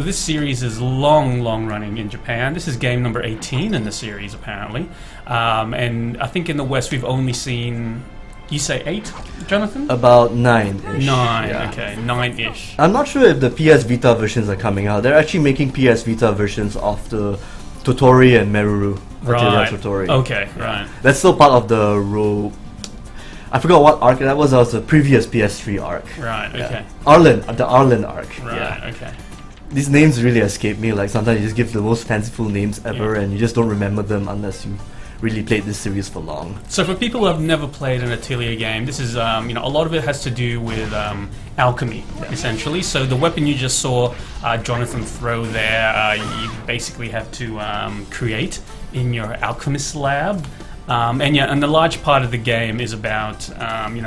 [SPEAKER 1] this series is long running in Japan. This is game number 18 in the series, apparently. And I think in the West we've only seen. You say 8, Jonathan?
[SPEAKER 2] About 9-ish.
[SPEAKER 1] 9,
[SPEAKER 2] yeah.
[SPEAKER 1] Okay, 9-ish.
[SPEAKER 2] I'm not sure if the PS Vita versions are coming out. They're actually making PS Vita versions of the Totori and Meruru.
[SPEAKER 1] Right.
[SPEAKER 2] Totori.
[SPEAKER 1] Okay, right.
[SPEAKER 2] That's still part of the I forgot what arc that was. That was the previous PS3 arc.
[SPEAKER 1] Right, okay.
[SPEAKER 2] The Arlen arc.
[SPEAKER 1] Right,
[SPEAKER 2] yeah.
[SPEAKER 1] okay.
[SPEAKER 2] These names really escape me. Like sometimes you just give the most fanciful names ever and you just don't remember them unless you really played this series for long.
[SPEAKER 1] So for people who have never played an Atelier game, this is a lot of it has to do with alchemy, essentially. So the weapon you just saw Jonathan throw there, you basically have to create in your alchemist lab. And the large part of the game is about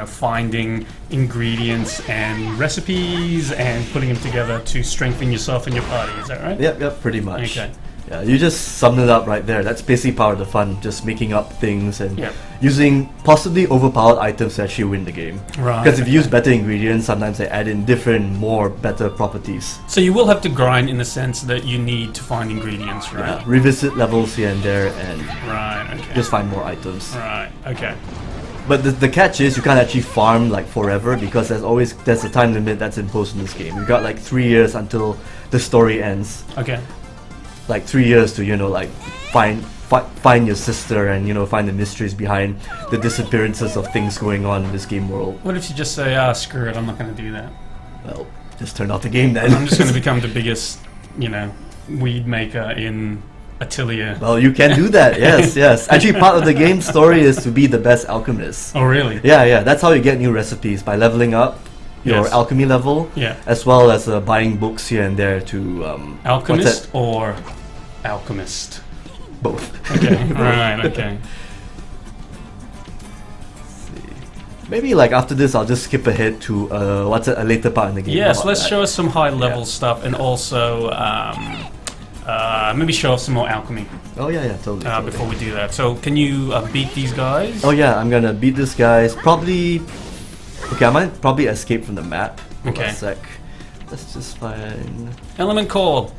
[SPEAKER 1] finding ingredients and recipes and putting them together to strengthen yourself and your party. Is that right?
[SPEAKER 2] Yep, pretty much.
[SPEAKER 1] Okay.
[SPEAKER 2] Yeah, you just summed it up right there. That's basically part of the fun, just making up things and using possibly overpowered items to actually win the game.
[SPEAKER 1] Right.
[SPEAKER 2] Because if you use better ingredients, sometimes they add in better properties.
[SPEAKER 1] So you will have to grind in the sense that you need to find ingredients, right?
[SPEAKER 2] Yeah, revisit levels here and there and just find more items.
[SPEAKER 1] Right, okay.
[SPEAKER 2] But the catch is you can't actually farm like forever because there's a time limit that's imposed in this game. You've got like 3 years until the story ends.
[SPEAKER 1] Okay.
[SPEAKER 2] Like 3 years to find your sister and find the mysteries behind the disappearances of things going on in this game world.
[SPEAKER 1] What if you just say, screw it, I'm not going to do that?
[SPEAKER 2] Well, just turn off the game then.
[SPEAKER 1] I'm just going to become the biggest, weed maker in Atelier.
[SPEAKER 2] Well, you can do that. Yes. Actually, part of the game story is to be the best alchemist.
[SPEAKER 1] Oh, really?
[SPEAKER 2] Yeah. That's how you get new recipes, by leveling up your alchemy level, as well as buying books here and there to
[SPEAKER 1] alchemist or alchemist.
[SPEAKER 2] Both.
[SPEAKER 1] Okay. Right. Okay.
[SPEAKER 2] Maybe after this, I'll just skip ahead to a later part in the game.
[SPEAKER 1] Yes, let's show us some high level stuff and also maybe show off some more alchemy.
[SPEAKER 2] Oh yeah, totally.
[SPEAKER 1] Before we do that, so can you beat these guys?
[SPEAKER 2] Oh yeah, I'm gonna beat these guys. Probably. Okay, I might probably escape from the map for a sec. Let's just find...
[SPEAKER 1] Element call.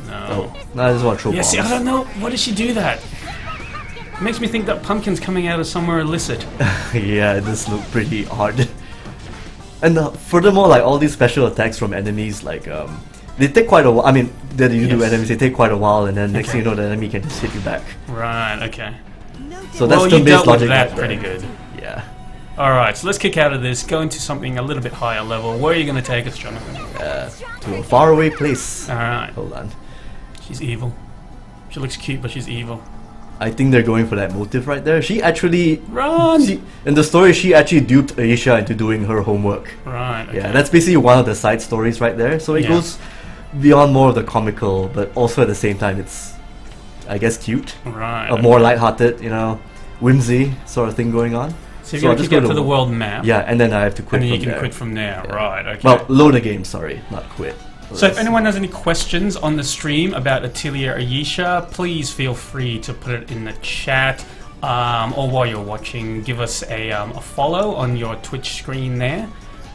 [SPEAKER 2] No, I just want to throw bombs.
[SPEAKER 1] See, I don't know. Why does she do that? It makes me think that pumpkin's coming out of somewhere illicit.
[SPEAKER 2] Yeah, it does look pretty odd. And furthermore, all these special attacks from enemies, they take quite a while. I mean, that you do enemies, they take quite a while, and then next thing you know, the enemy can just hit you back.
[SPEAKER 1] Right. Okay.
[SPEAKER 2] So that's
[SPEAKER 1] you dealt with that pretty good.
[SPEAKER 2] Yeah.
[SPEAKER 1] Alright, so let's kick out of this, go into something a little bit higher level. Where are you going to take us, Jonathan?
[SPEAKER 2] To a faraway place.
[SPEAKER 1] Alright.
[SPEAKER 2] Hold on.
[SPEAKER 1] She's evil. She looks cute, but she's evil.
[SPEAKER 2] I think they're going for that motive right there. She actually...
[SPEAKER 1] Run!
[SPEAKER 2] In the story, she actually duped Ayesha into doing her homework.
[SPEAKER 1] Right, okay.
[SPEAKER 2] Yeah, that's basically one of the side stories right there. So it goes beyond more of the comical, but also at the same time, it's, I guess, cute.
[SPEAKER 1] Right.
[SPEAKER 2] A more lighthearted, whimsy sort of thing going on.
[SPEAKER 1] So you're going to get to the world map.
[SPEAKER 2] Yeah, and then I have to quit
[SPEAKER 1] from there.
[SPEAKER 2] And then you can
[SPEAKER 1] quit from there. Yeah. Right, okay.
[SPEAKER 2] Well, load the game, sorry, not quit.
[SPEAKER 1] So if anyone has any questions on the stream about Atelier Ayesha, please feel free to put it in the chat. Or while you're watching, give us a follow on your Twitch screen there.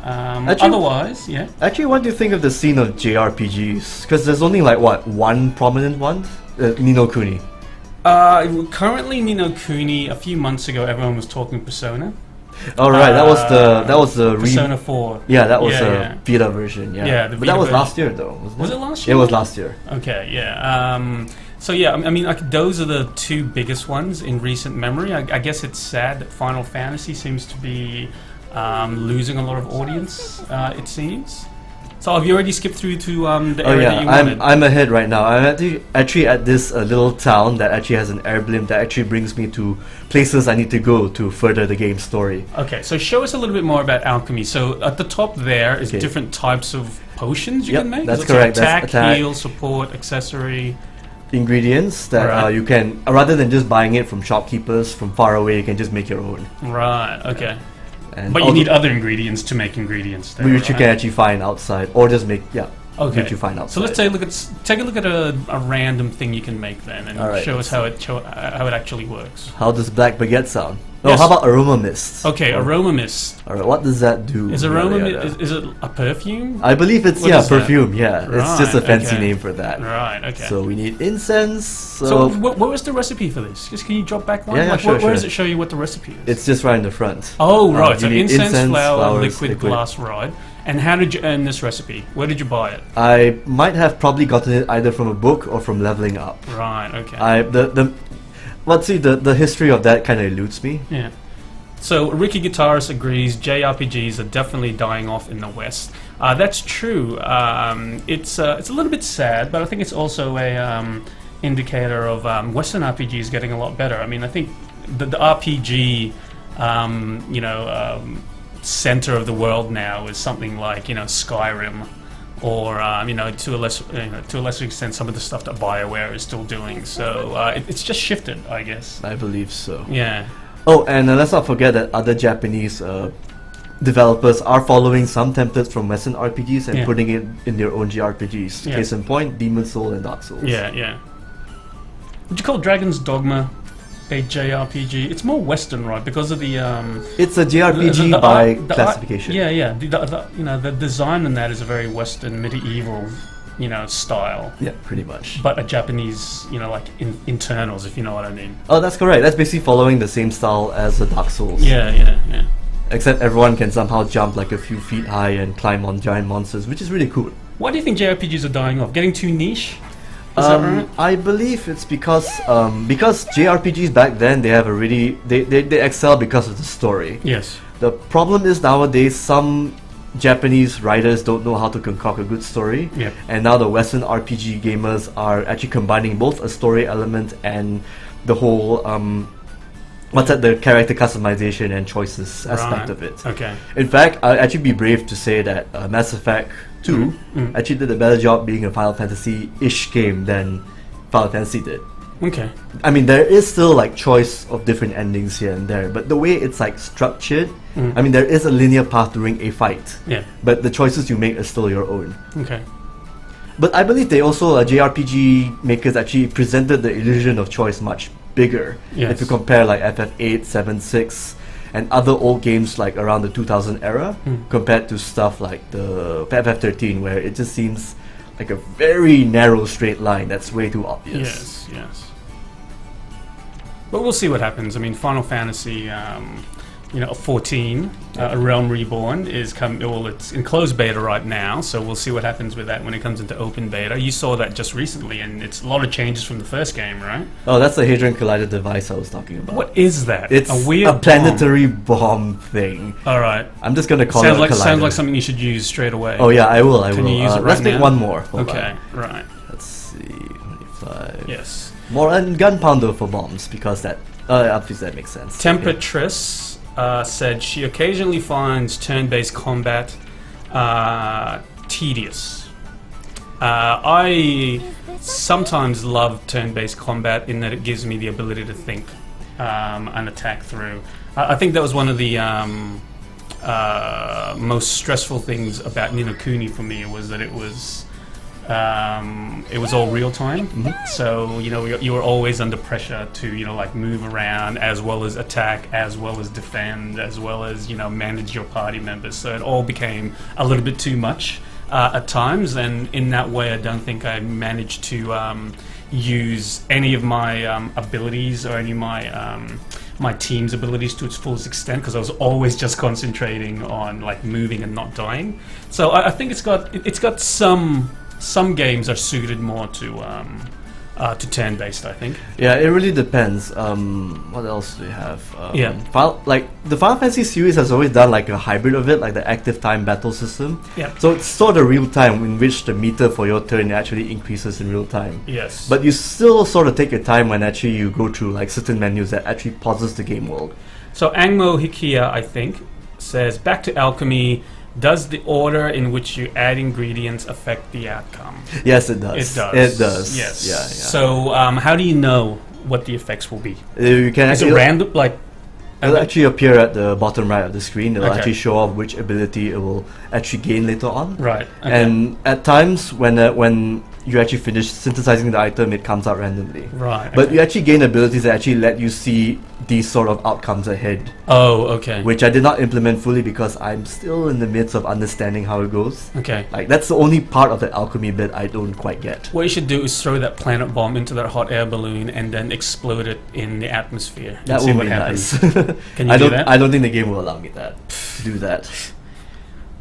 [SPEAKER 1] Otherwise,
[SPEAKER 2] Actually, what do you think of the scene of JRPGs? Because there's only one prominent one? Ni no Kuni.
[SPEAKER 1] Currently Ni no Kuni. A few months ago, everyone was talking Persona.
[SPEAKER 2] Oh right, that was the
[SPEAKER 1] Persona 4.
[SPEAKER 2] Yeah, that was a Vita version. Yeah,
[SPEAKER 1] but
[SPEAKER 2] that was last year though.
[SPEAKER 1] Was it last year?
[SPEAKER 2] It was last year.
[SPEAKER 1] Okay, yeah. So yeah, I mean, those are the two biggest ones in recent memory. I guess it's sad that Final Fantasy seems to be losing a lot of audience. It seems. So have you already skipped through to the area that you wanted?
[SPEAKER 2] I'm ahead right now. I'm actually at this little town that actually has an air blimp that actually brings me to places I need to go to further the game's story.
[SPEAKER 1] Okay, so show us a little bit more about alchemy. So at the top there is different types of potions you can make.
[SPEAKER 2] That's correct.
[SPEAKER 1] Attack, heal, support, accessory.
[SPEAKER 2] ingredients that you can, rather than just buying it from shopkeepers from far away, you can just make your own.
[SPEAKER 1] Right. Okay. But you need other ingredients to make ingredients there,
[SPEAKER 2] which you can actually find outside, or just make which you find outside.
[SPEAKER 1] So let's take a look at a random thing you can make then, and show us how it actually works.
[SPEAKER 2] How does black baguette sound? Oh, how about aroma mist?
[SPEAKER 1] Okay, aroma mist.
[SPEAKER 2] All right, what does that do?
[SPEAKER 1] Is aroma mist, is it a perfume?
[SPEAKER 2] I believe it's perfume. That? Yeah,
[SPEAKER 1] right,
[SPEAKER 2] it's just a fancy name for that.
[SPEAKER 1] Right. Okay.
[SPEAKER 2] So we need incense.
[SPEAKER 1] So what was the recipe for this? Just can you drop back one?
[SPEAKER 2] Yeah, sure.
[SPEAKER 1] Where does it show you what the recipe is?
[SPEAKER 2] It's just right in the front.
[SPEAKER 1] Oh, right. So incense, flour, liquid glass rod. And how did you earn this recipe? Where did you buy it?
[SPEAKER 2] I might have probably gotten it either from a book or from Leveling Up.
[SPEAKER 1] Right. Okay.
[SPEAKER 2] The history of that kind of eludes me.
[SPEAKER 1] Yeah. So Ricky Guitarist agrees JRPGs are definitely dying off in the West. That's true. It's a little bit sad, but I think it's also a indicator of Western RPGs getting a lot better. I mean, I think the RPG, center of the world now is something like Skyrim, or to a lesser extent some of the stuff that BioWare is still doing. So it's just shifted, I guess.
[SPEAKER 2] I believe so.
[SPEAKER 1] Yeah.
[SPEAKER 2] Oh, and let's not forget that other Japanese developers are following some templates from Western RPGs and putting it in their own JRPGs. Case in point, Demon's Soul and Dark Souls.
[SPEAKER 1] Yeah. Would you call Dragon's Dogma a JRPG? It's more Western, right? Because of the
[SPEAKER 2] it's a JRPG by classification.
[SPEAKER 1] The design in that is a very Western medieval, style.
[SPEAKER 2] Yeah, pretty much.
[SPEAKER 1] But a Japanese, like internals, if you know what I mean.
[SPEAKER 2] Oh, that's correct. That's basically following the same style as the Dark Souls.
[SPEAKER 1] Yeah.
[SPEAKER 2] Except everyone can somehow jump like a few feet high and climb on giant monsters, which is really cool.
[SPEAKER 1] Why do you think JRPGs are dying off? Getting too niche? Is that right?
[SPEAKER 2] I believe it's because JRPGs back then they excel because of the story.
[SPEAKER 1] Yes.
[SPEAKER 2] The problem is nowadays some Japanese writers don't know how to concoct a good story.
[SPEAKER 1] Yep.
[SPEAKER 2] And now the Western RPG gamers are actually combining both a story element and the whole the character customization and choices aspect of it.
[SPEAKER 1] Okay.
[SPEAKER 2] In fact, I'd actually be brave to say that Mass Effect 2 actually did a better job being a Final Fantasy-ish game than Final Fantasy did.
[SPEAKER 1] Okay.
[SPEAKER 2] I mean, there is still like choice of different endings here and there, but the way it's like structured, I mean, there is a linear path during a fight.
[SPEAKER 1] Yeah.
[SPEAKER 2] But the choices you make are still your own.
[SPEAKER 1] Okay.
[SPEAKER 2] But I believe they also, JRPG makers actually presented the illusion of choice much bigger.
[SPEAKER 1] Yes.
[SPEAKER 2] If you compare like FF8, 7, 6, and other old games like around the 2000 era, compared to stuff like the FF13, where it just seems like a very narrow straight line that's way too obvious.
[SPEAKER 1] Yes. But we'll see what happens. I mean, Final Fantasy, 14, A Realm Reborn is it's in closed beta right now, so we'll see what happens with that when it comes into open beta. You saw that just recently, and it's a lot of changes from the first game, right?
[SPEAKER 2] Oh, that's the Hadron Collider device I was talking about.
[SPEAKER 1] What is that?
[SPEAKER 2] It's
[SPEAKER 1] a weird
[SPEAKER 2] planetary bomb thing.
[SPEAKER 1] All right.
[SPEAKER 2] I'm just going to call it a collider.
[SPEAKER 1] Sounds like something you should use straight away.
[SPEAKER 2] Oh yeah, I will.
[SPEAKER 1] Can you use it right
[SPEAKER 2] let's
[SPEAKER 1] now?
[SPEAKER 2] take one more. Hold
[SPEAKER 1] okay,
[SPEAKER 2] on.
[SPEAKER 1] Right.
[SPEAKER 2] Let's see. 25.
[SPEAKER 1] Yes.
[SPEAKER 2] More and gunpowder for bombs, because that obviously that makes sense.
[SPEAKER 1] Temperatress said she occasionally finds turn-based combat tedious. I sometimes love turn-based combat in that it gives me the ability to think and attack through. I think that was one of the most stressful things about Ni no Kuni for me, was that it was all real time. So you were always under pressure to move around, as well as attack, as well as defend, as well as manage your party members. So it all became a little bit too much at times, and in that way I don't think I managed to use any of my abilities or any of my team's abilities to its fullest extent, because I was always just concentrating on moving and not dying. So I think it's got some games are suited more to turn-based, I think.
[SPEAKER 2] Yeah, it really depends. What else do we have? The Final Fantasy series has always done a hybrid of it, like the active time battle system.
[SPEAKER 1] Yeah.
[SPEAKER 2] So it's sort of real time, in which the meter for your turn actually increases in real time.
[SPEAKER 1] Yes.
[SPEAKER 2] But you still sort of take your time when actually you go through certain menus that actually pauses the game world.
[SPEAKER 1] So Angmo Hikia, I think, says, back to alchemy. Does the order in which you add ingredients affect the outcome?
[SPEAKER 2] Yes, it does.
[SPEAKER 1] It does.
[SPEAKER 2] It does.
[SPEAKER 1] Yes.
[SPEAKER 2] Yeah.
[SPEAKER 1] So, how do you know what the effects will be?
[SPEAKER 2] You can
[SPEAKER 1] Is it random? Like,
[SPEAKER 2] it'll actually appear at the bottom right of the screen. It'll actually show off which ability it will actually gain later on.
[SPEAKER 1] Right. Okay.
[SPEAKER 2] And at times when you actually finish synthesizing the item, it comes out randomly.
[SPEAKER 1] Right.
[SPEAKER 2] But you actually gain abilities that actually let you see these sort of outcomes ahead.
[SPEAKER 1] Oh, okay.
[SPEAKER 2] Which I did not implement fully because I'm still in the midst of understanding how it goes.
[SPEAKER 1] Okay.
[SPEAKER 2] Like, that's the only part of the alchemy bit I don't quite get.
[SPEAKER 1] What you should do is throw that planet bomb into that hot air balloon and then explode it in the atmosphere.
[SPEAKER 2] That
[SPEAKER 1] would
[SPEAKER 2] be nice.
[SPEAKER 1] Can you do that?
[SPEAKER 2] I don't think the game will allow me to do that.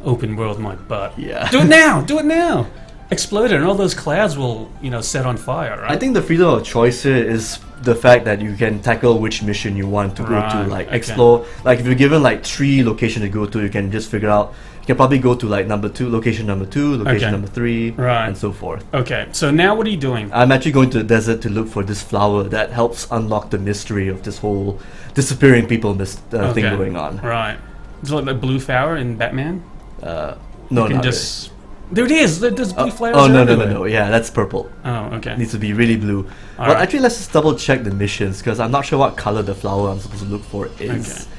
[SPEAKER 1] Open world my butt.
[SPEAKER 2] Yeah.
[SPEAKER 1] Do it now! Do it now! Explode it and all those clouds will, set on fire, right?
[SPEAKER 2] I think the freedom of choice here is the fact that you can tackle which mission you want to go to. Like, explore. Like, if you're given, 3 locations to go to, you can just figure out. You can probably go to, location number 2, location number 3, and so forth.
[SPEAKER 1] Okay, so now what are you doing?
[SPEAKER 2] I'm actually going to the desert to look for this flower that helps unlock the mystery of this whole disappearing people thing going on.
[SPEAKER 1] Right. Is it like the blue flower in Batman?
[SPEAKER 2] No,
[SPEAKER 1] you can just... There it is! There's blue flowers
[SPEAKER 2] no. Yeah, that's purple.
[SPEAKER 1] Oh, okay.
[SPEAKER 2] It needs to be really blue. Actually, let's just double check the missions, because I'm not sure what color the flower I'm supposed to look for is.
[SPEAKER 1] Okay.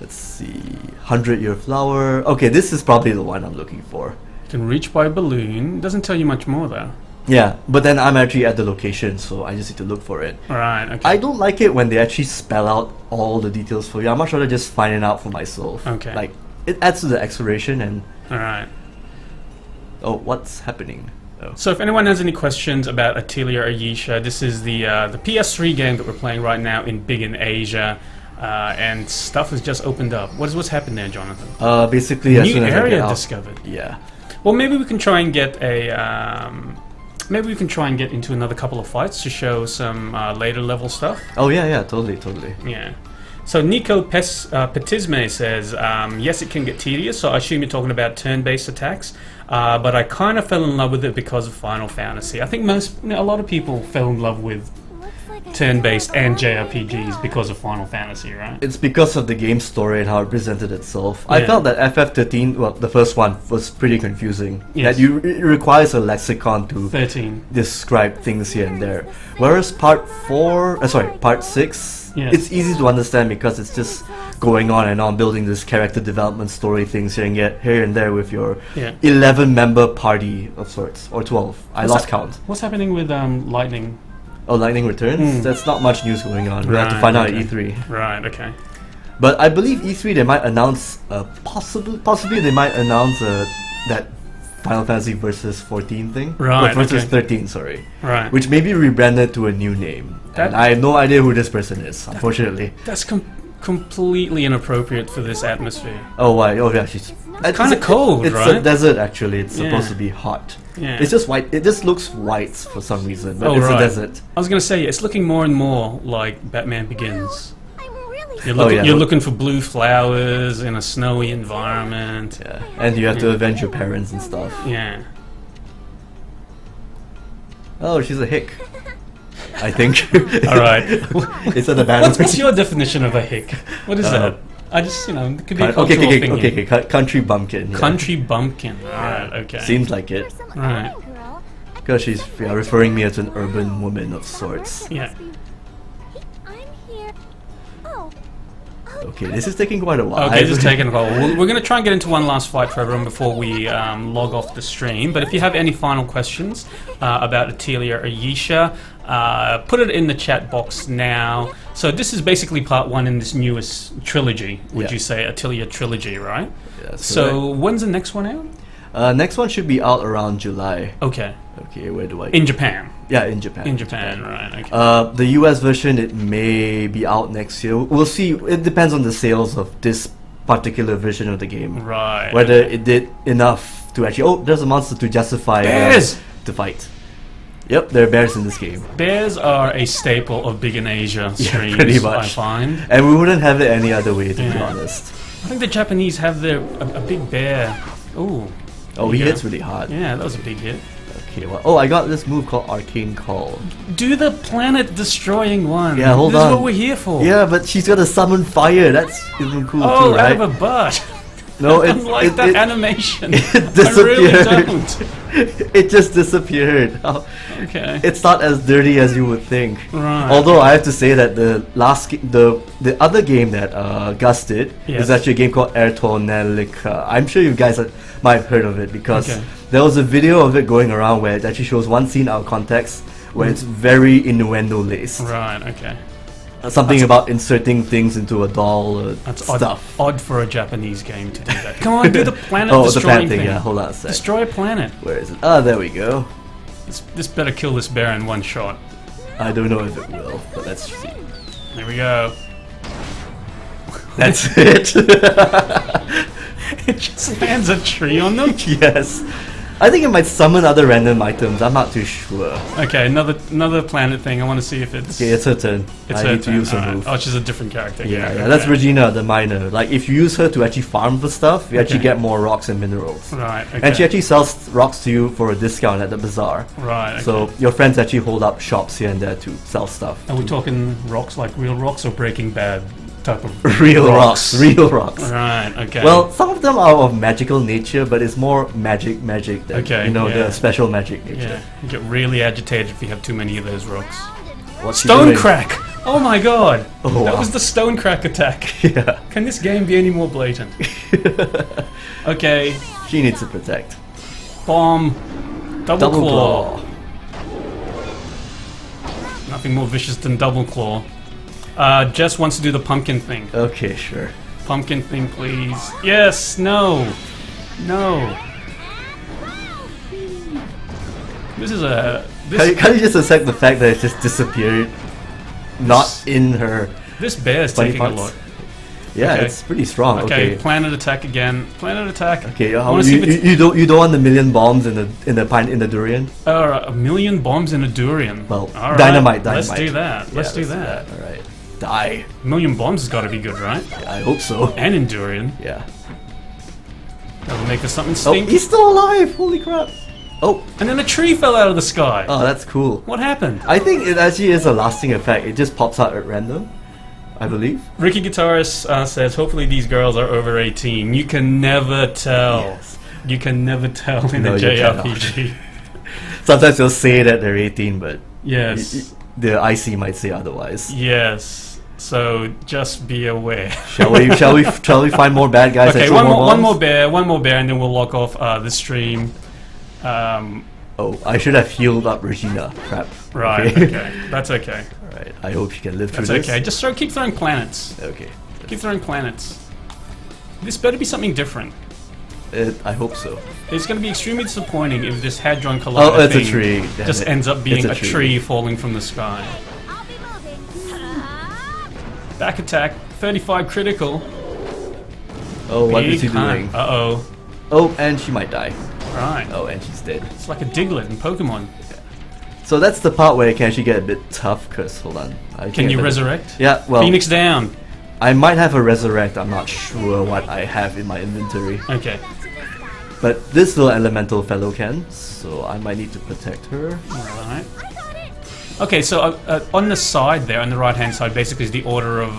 [SPEAKER 2] Let's see. 100-year flower. Okay, this is probably the one I'm looking for.
[SPEAKER 1] You can reach by balloon. Doesn't tell you much more, though.
[SPEAKER 2] Yeah, but then I'm actually at the location, so I just need to look for it.
[SPEAKER 1] Right, okay.
[SPEAKER 2] I don't like it when they actually spell out all the details for you. I'm much rather just find it out for myself.
[SPEAKER 1] Okay.
[SPEAKER 2] Like, it adds to the exploration and...
[SPEAKER 1] Alright.
[SPEAKER 2] Oh, what's happening? Oh.
[SPEAKER 1] So if anyone has any questions about Atelier Ayesha, this is the PS3 game that we're playing right now in Big in Asia, and stuff has just opened up. What's happened there, Jonathan?
[SPEAKER 2] Basically, as
[SPEAKER 1] new
[SPEAKER 2] soon as
[SPEAKER 1] area
[SPEAKER 2] I get out,
[SPEAKER 1] discovered.
[SPEAKER 2] Yeah.
[SPEAKER 1] Well, maybe we can try and get maybe we can try and get into another couple of fights to show some later level stuff.
[SPEAKER 2] Oh yeah, totally.
[SPEAKER 1] Yeah. So Nico Petisme says, yes, it can get tedious, so I assume you're talking about turn-based attacks, but I kind of fell in love with it because of Final Fantasy. I think a lot of people fell in love with turn-based and JRPGs because of Final Fantasy, right?
[SPEAKER 2] It's because of the game story and how it presented itself.
[SPEAKER 1] Yeah.
[SPEAKER 2] I felt that FF13, well, the first one, was pretty confusing.
[SPEAKER 1] Yes.
[SPEAKER 2] That it requires a lexicon to
[SPEAKER 1] 13.
[SPEAKER 2] describe things here and there. Whereas part 6,
[SPEAKER 1] yes,
[SPEAKER 2] it's easy to understand because it's just going on and on, building this character development story things here and there with your 11-member party of sorts, or 12. I lost count.
[SPEAKER 1] What's happening with Lightning?
[SPEAKER 2] Oh, Lightning returns? That's not much news going on. We'll have to find out at E3.
[SPEAKER 1] Right, okay.
[SPEAKER 2] But I believe E3 they might announce possibly they might announce that Final Fantasy Versus 14 thing.
[SPEAKER 1] Right.
[SPEAKER 2] Versus 13, sorry.
[SPEAKER 1] Right.
[SPEAKER 2] Which may be rebranded to a new name. And I have no idea who this person is, unfortunately.
[SPEAKER 1] That's completely inappropriate for this atmosphere.
[SPEAKER 2] Oh, why? Oh, yeah, she's
[SPEAKER 1] kind of cold, right?
[SPEAKER 2] It's a desert, actually. It's supposed to be hot.
[SPEAKER 1] Yeah.
[SPEAKER 2] It's just white. It just looks white for some reason, but it's a desert.
[SPEAKER 1] I was going to say, it's looking more and more like Batman Begins.
[SPEAKER 3] I'm really
[SPEAKER 1] You're looking for blue flowers in a snowy environment.
[SPEAKER 2] Yeah, and you have to avenge your parents and stuff.
[SPEAKER 1] Yeah.
[SPEAKER 2] Oh, she's a hick. I think.
[SPEAKER 1] Alright.
[SPEAKER 2] It's at the banner.
[SPEAKER 1] What's your definition of a hick? What is that? I just, it could be a cultural thing.
[SPEAKER 2] Okay, country bumpkin. Yeah.
[SPEAKER 1] Country bumpkin. Alright, okay.
[SPEAKER 2] Seems like it.
[SPEAKER 1] Right.
[SPEAKER 2] Because she's referring me as an urban woman of sorts.
[SPEAKER 1] Yeah.
[SPEAKER 3] I'm here. Oh.
[SPEAKER 2] Okay, this is taking quite a while.
[SPEAKER 1] Okay, this is taking a while. We're going to try and get into one last fight for everyone before we log off the stream. But if you have any final questions about Atelier Ayesha, put it in the chat box now. So this is basically part 1 in this newest trilogy, would you say? Atelier trilogy, right?
[SPEAKER 2] Yeah,
[SPEAKER 1] so when's the next one out?
[SPEAKER 2] Next one should be out around July.
[SPEAKER 1] Okay.
[SPEAKER 2] Okay, where do I...
[SPEAKER 1] In Japan?
[SPEAKER 2] Yeah, in Japan.
[SPEAKER 1] In Japan, right, okay.
[SPEAKER 2] The US version, it may be out next year. We'll see. It depends on the sales of this particular version of the game.
[SPEAKER 1] Right.
[SPEAKER 2] Whether it did enough to actually... Oh, there's a monster to justify...
[SPEAKER 1] Bears!
[SPEAKER 2] To fight. Yep, there are bears in this game.
[SPEAKER 1] Bears are a staple of Big in Asia streams,
[SPEAKER 2] pretty much.
[SPEAKER 1] I find.
[SPEAKER 2] And we wouldn't have it any other way, to be honest.
[SPEAKER 1] I think the Japanese have a big bear. Ooh.
[SPEAKER 2] Oh, he hits really hard.
[SPEAKER 1] Yeah, that was a big hit.
[SPEAKER 2] Okay, well, oh, I got this move called Arcane Call.
[SPEAKER 1] Do the planet-destroying one.
[SPEAKER 2] Yeah, hold on.
[SPEAKER 1] This is what we're here for.
[SPEAKER 2] Yeah, but she's gonna summon fire. That's even cool too, right?
[SPEAKER 1] out of a butt.
[SPEAKER 2] No,
[SPEAKER 1] I don't like that animation.
[SPEAKER 2] It disappeared.
[SPEAKER 1] I really don't.
[SPEAKER 2] It just disappeared.
[SPEAKER 1] Okay.
[SPEAKER 2] It's not as dirty as you would think.
[SPEAKER 1] Right.
[SPEAKER 2] Although I have to say that the other game that Gus did is actually a game called Ertonelica. I'm sure you guys might have heard of it because there was a video of it going around where it actually shows one scene out of context where it's very innuendo laced.
[SPEAKER 1] Right. Okay.
[SPEAKER 2] Something about inserting things into a doll.
[SPEAKER 1] That's
[SPEAKER 2] stuff.
[SPEAKER 1] Odd for a Japanese game to do that. Come on, do the planet
[SPEAKER 2] the
[SPEAKER 1] destroying
[SPEAKER 2] planet thing.
[SPEAKER 1] thing.
[SPEAKER 2] Yeah, hold on a sec.
[SPEAKER 1] Destroy a planet.
[SPEAKER 2] Where is it? Ah, there we go.
[SPEAKER 1] This better kill this bear in one shot.
[SPEAKER 2] I don't know if it will, but let's see.
[SPEAKER 1] There we go.
[SPEAKER 2] That's it.
[SPEAKER 1] It just lands a tree on them.
[SPEAKER 2] Yes. I think it might summon other random items. I'm not too sure.
[SPEAKER 1] Okay, another planet thing. I want to see if it's.
[SPEAKER 2] Okay, it's her turn.
[SPEAKER 1] It's
[SPEAKER 2] I
[SPEAKER 1] her
[SPEAKER 2] need to
[SPEAKER 1] turn.
[SPEAKER 2] use her move.
[SPEAKER 1] Oh, she's a different character.
[SPEAKER 2] Yeah,
[SPEAKER 1] okay.
[SPEAKER 2] that's Regina, the miner. Like, if you use her to actually farm for stuff, you actually get more rocks and minerals.
[SPEAKER 1] Right. Okay.
[SPEAKER 2] And she actually sells rocks to you for a discount at the bazaar.
[SPEAKER 1] Right. Okay.
[SPEAKER 2] So your friends actually hold up shops here and there to sell stuff.
[SPEAKER 1] Are we talking rocks like real rocks or Breaking Bad type of
[SPEAKER 2] real rocks? Real rocks.
[SPEAKER 1] Right. Okay.
[SPEAKER 2] Well, some of them are of magical nature, but it's more magic than the special magic nature.
[SPEAKER 1] Yeah. You get really agitated if you have too many of those rocks.
[SPEAKER 2] What's
[SPEAKER 1] Stone crack! Oh my god!
[SPEAKER 2] Oh,
[SPEAKER 1] that was the stone crack attack.
[SPEAKER 2] Yeah.
[SPEAKER 1] Can this game be any more blatant? Okay.
[SPEAKER 2] She needs to protect.
[SPEAKER 1] Bomb. Double claw.
[SPEAKER 2] claw.
[SPEAKER 1] Nothing more vicious than double claw. Jess wants to do the pumpkin thing.
[SPEAKER 2] Okay, sure.
[SPEAKER 1] Pumpkin thing, please. Yes! No! No! This is a...
[SPEAKER 2] Can you just accept the fact that it just disappeared? Not in her...
[SPEAKER 1] This bear is taking a lot.
[SPEAKER 2] Yeah, it's pretty strong.
[SPEAKER 1] Okay, planet attack again. Planet attack.
[SPEAKER 2] Okay, you don't want the million bombs in the durian?
[SPEAKER 1] A million bombs in a durian.
[SPEAKER 2] Well,
[SPEAKER 1] right,
[SPEAKER 2] dynamite.
[SPEAKER 1] Let's do that. Let's do that.
[SPEAKER 2] All right. Die.
[SPEAKER 1] A million bombs has got to be good, right?
[SPEAKER 2] Yeah, I hope so.
[SPEAKER 1] And in durian.
[SPEAKER 2] Yeah.
[SPEAKER 1] That'll make us something stink.
[SPEAKER 2] Oh, he's still alive! Holy crap! Oh,
[SPEAKER 1] and then a tree fell out of the sky.
[SPEAKER 2] Oh, that's cool.
[SPEAKER 1] What happened?
[SPEAKER 2] I think it actually is a lasting effect. It just pops out at random, I believe.
[SPEAKER 1] Ricky Guitarist says, hopefully these girls are over 18. You can never tell.
[SPEAKER 2] Yes.
[SPEAKER 1] You can never tell in a JRPG.
[SPEAKER 2] Sometimes they'll say that they're 18, but
[SPEAKER 1] yes,
[SPEAKER 2] the IC might say otherwise.
[SPEAKER 1] Yes. So just be aware.
[SPEAKER 2] Shall we find more bad guys?
[SPEAKER 1] Okay, one more bear, and then we'll lock off the stream.
[SPEAKER 2] Oh, I should have healed up Regina. Crap.
[SPEAKER 1] Right. Okay. That's okay.
[SPEAKER 2] All right. I hope she can live through
[SPEAKER 1] this.
[SPEAKER 2] That's
[SPEAKER 1] okay. Just keep throwing planets.
[SPEAKER 2] Okay.
[SPEAKER 1] Keep throwing planets. This better be something different.
[SPEAKER 2] I hope so.
[SPEAKER 1] It's going to be extremely disappointing if this Hadron Collider
[SPEAKER 2] thing a tree.
[SPEAKER 1] just ends up being a tree falling from the sky. Back attack, 35 critical.
[SPEAKER 2] Oh, what is he doing?
[SPEAKER 1] Uh-oh.
[SPEAKER 2] Oh, and she might die.
[SPEAKER 1] Right.
[SPEAKER 2] Oh, and she's dead.
[SPEAKER 1] It's like a Diglett in Pokemon.
[SPEAKER 2] Yeah. So that's the part where it can actually get a bit tough, because, hold on.
[SPEAKER 1] Can you resurrect?
[SPEAKER 2] Yeah, well...
[SPEAKER 1] Phoenix down.
[SPEAKER 2] I might have a resurrect, I'm not sure what I have in my inventory.
[SPEAKER 1] Okay.
[SPEAKER 2] But this little elemental fellow can, so I might need to protect her.
[SPEAKER 1] Alright. Okay, so on the side there, on the right-hand side, basically is the order of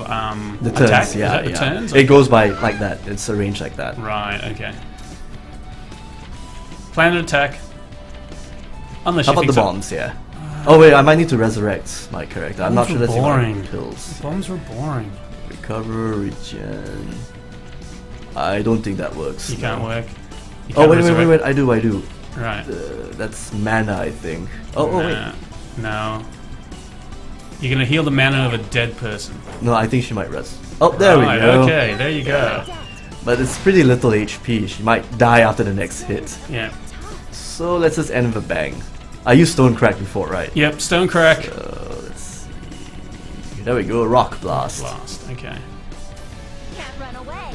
[SPEAKER 2] the turns,
[SPEAKER 1] attack?
[SPEAKER 2] Yeah,
[SPEAKER 1] is that the turns?
[SPEAKER 2] It goes by like that. It's arranged like that.
[SPEAKER 1] Right. Okay. Planet attack. Unless
[SPEAKER 2] how about the bombs? Yeah. Oh wait, I might need to resurrect my character. I'm not sure that's
[SPEAKER 1] boring.
[SPEAKER 2] Pills.
[SPEAKER 1] Bombs were boring.
[SPEAKER 2] Recover, regen. I don't think that works.
[SPEAKER 1] You can't work. You
[SPEAKER 2] can't wait! I do.
[SPEAKER 1] Right.
[SPEAKER 2] That's mana, I think. Oh wait.
[SPEAKER 1] No. You're gonna heal the mana of a dead person.
[SPEAKER 2] No, I think she might rest. Oh, there we go.
[SPEAKER 1] Okay, there you go.
[SPEAKER 2] But it's pretty little HP. She might die after the next hit.
[SPEAKER 1] Yeah.
[SPEAKER 2] So let's just end with a bang. I used Stone Crack before, right?
[SPEAKER 1] Yep, Stone Crack.
[SPEAKER 2] So let's see. There we go. Rock Blast.
[SPEAKER 1] Okay.
[SPEAKER 3] Can't run away.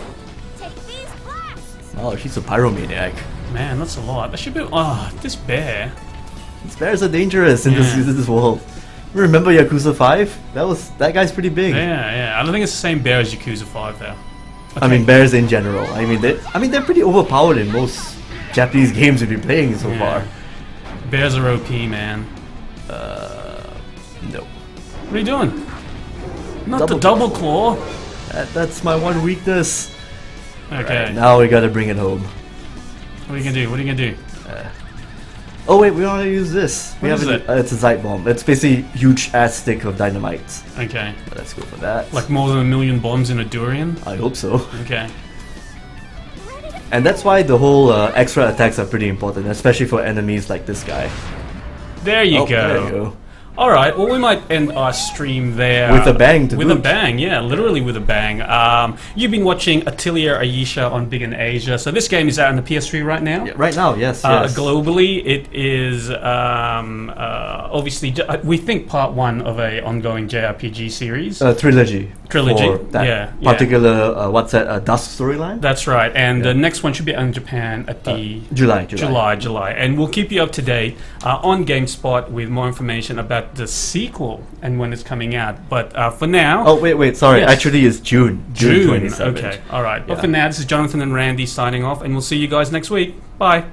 [SPEAKER 3] Take these blasts.
[SPEAKER 2] Oh, she's a pyromaniac.
[SPEAKER 1] Man, that's a lot. That should be. Oh, this bear.
[SPEAKER 2] These bears are dangerous in this world. Remember Yakuza 5? That guy's pretty big.
[SPEAKER 1] Yeah. I don't think it's the same bear as Yakuza 5 though. Okay.
[SPEAKER 2] I mean, bears in general. I mean, they're pretty overpowered in most Japanese games we've been playing so far.
[SPEAKER 1] Bears are OP, man.
[SPEAKER 2] No.
[SPEAKER 1] What are you doing? Not the double claw.
[SPEAKER 2] That's my one weakness.
[SPEAKER 1] Okay.
[SPEAKER 2] Right, now we gotta bring it home.
[SPEAKER 1] What are you gonna do? What are you gonna do?
[SPEAKER 2] Oh wait, we want to use this.
[SPEAKER 1] What is it?
[SPEAKER 2] It's a Zeit bomb. It's basically huge ass stick of dynamite.
[SPEAKER 1] Okay.
[SPEAKER 2] Let's go for that.
[SPEAKER 1] Like more than 1 million bombs in a durian?
[SPEAKER 2] I hope so.
[SPEAKER 1] Okay.
[SPEAKER 2] And that's why the whole extra attacks are pretty important, especially for enemies like this guy.
[SPEAKER 1] There you go.
[SPEAKER 2] There you go.
[SPEAKER 1] Alright, well we might end our stream there.
[SPEAKER 2] With a bang to
[SPEAKER 1] With
[SPEAKER 2] boot.
[SPEAKER 1] a bang, yeah, literally with a bang. You've been watching Atelier Ayesha on Big in Asia. So this game is out on the PS3 right now?
[SPEAKER 2] Yeah, right now, yes, yes.
[SPEAKER 1] Globally, it is obviously, we think part 1 of a ongoing JRPG series.
[SPEAKER 2] Trilogy.
[SPEAKER 1] Trilogy,
[SPEAKER 2] for that particular, what's that, Dusk storyline?
[SPEAKER 1] That's right, and the next one should be out in Japan at the... July. And we'll keep you up to date on GameSpot with more information about the sequel and when it's coming out. But for now...
[SPEAKER 2] Oh, wait, sorry. Yes. Actually, it's June 27th.
[SPEAKER 1] Okay, alright. But for now, this is Jonathan and Randy signing off, and we'll see you guys next week. Bye.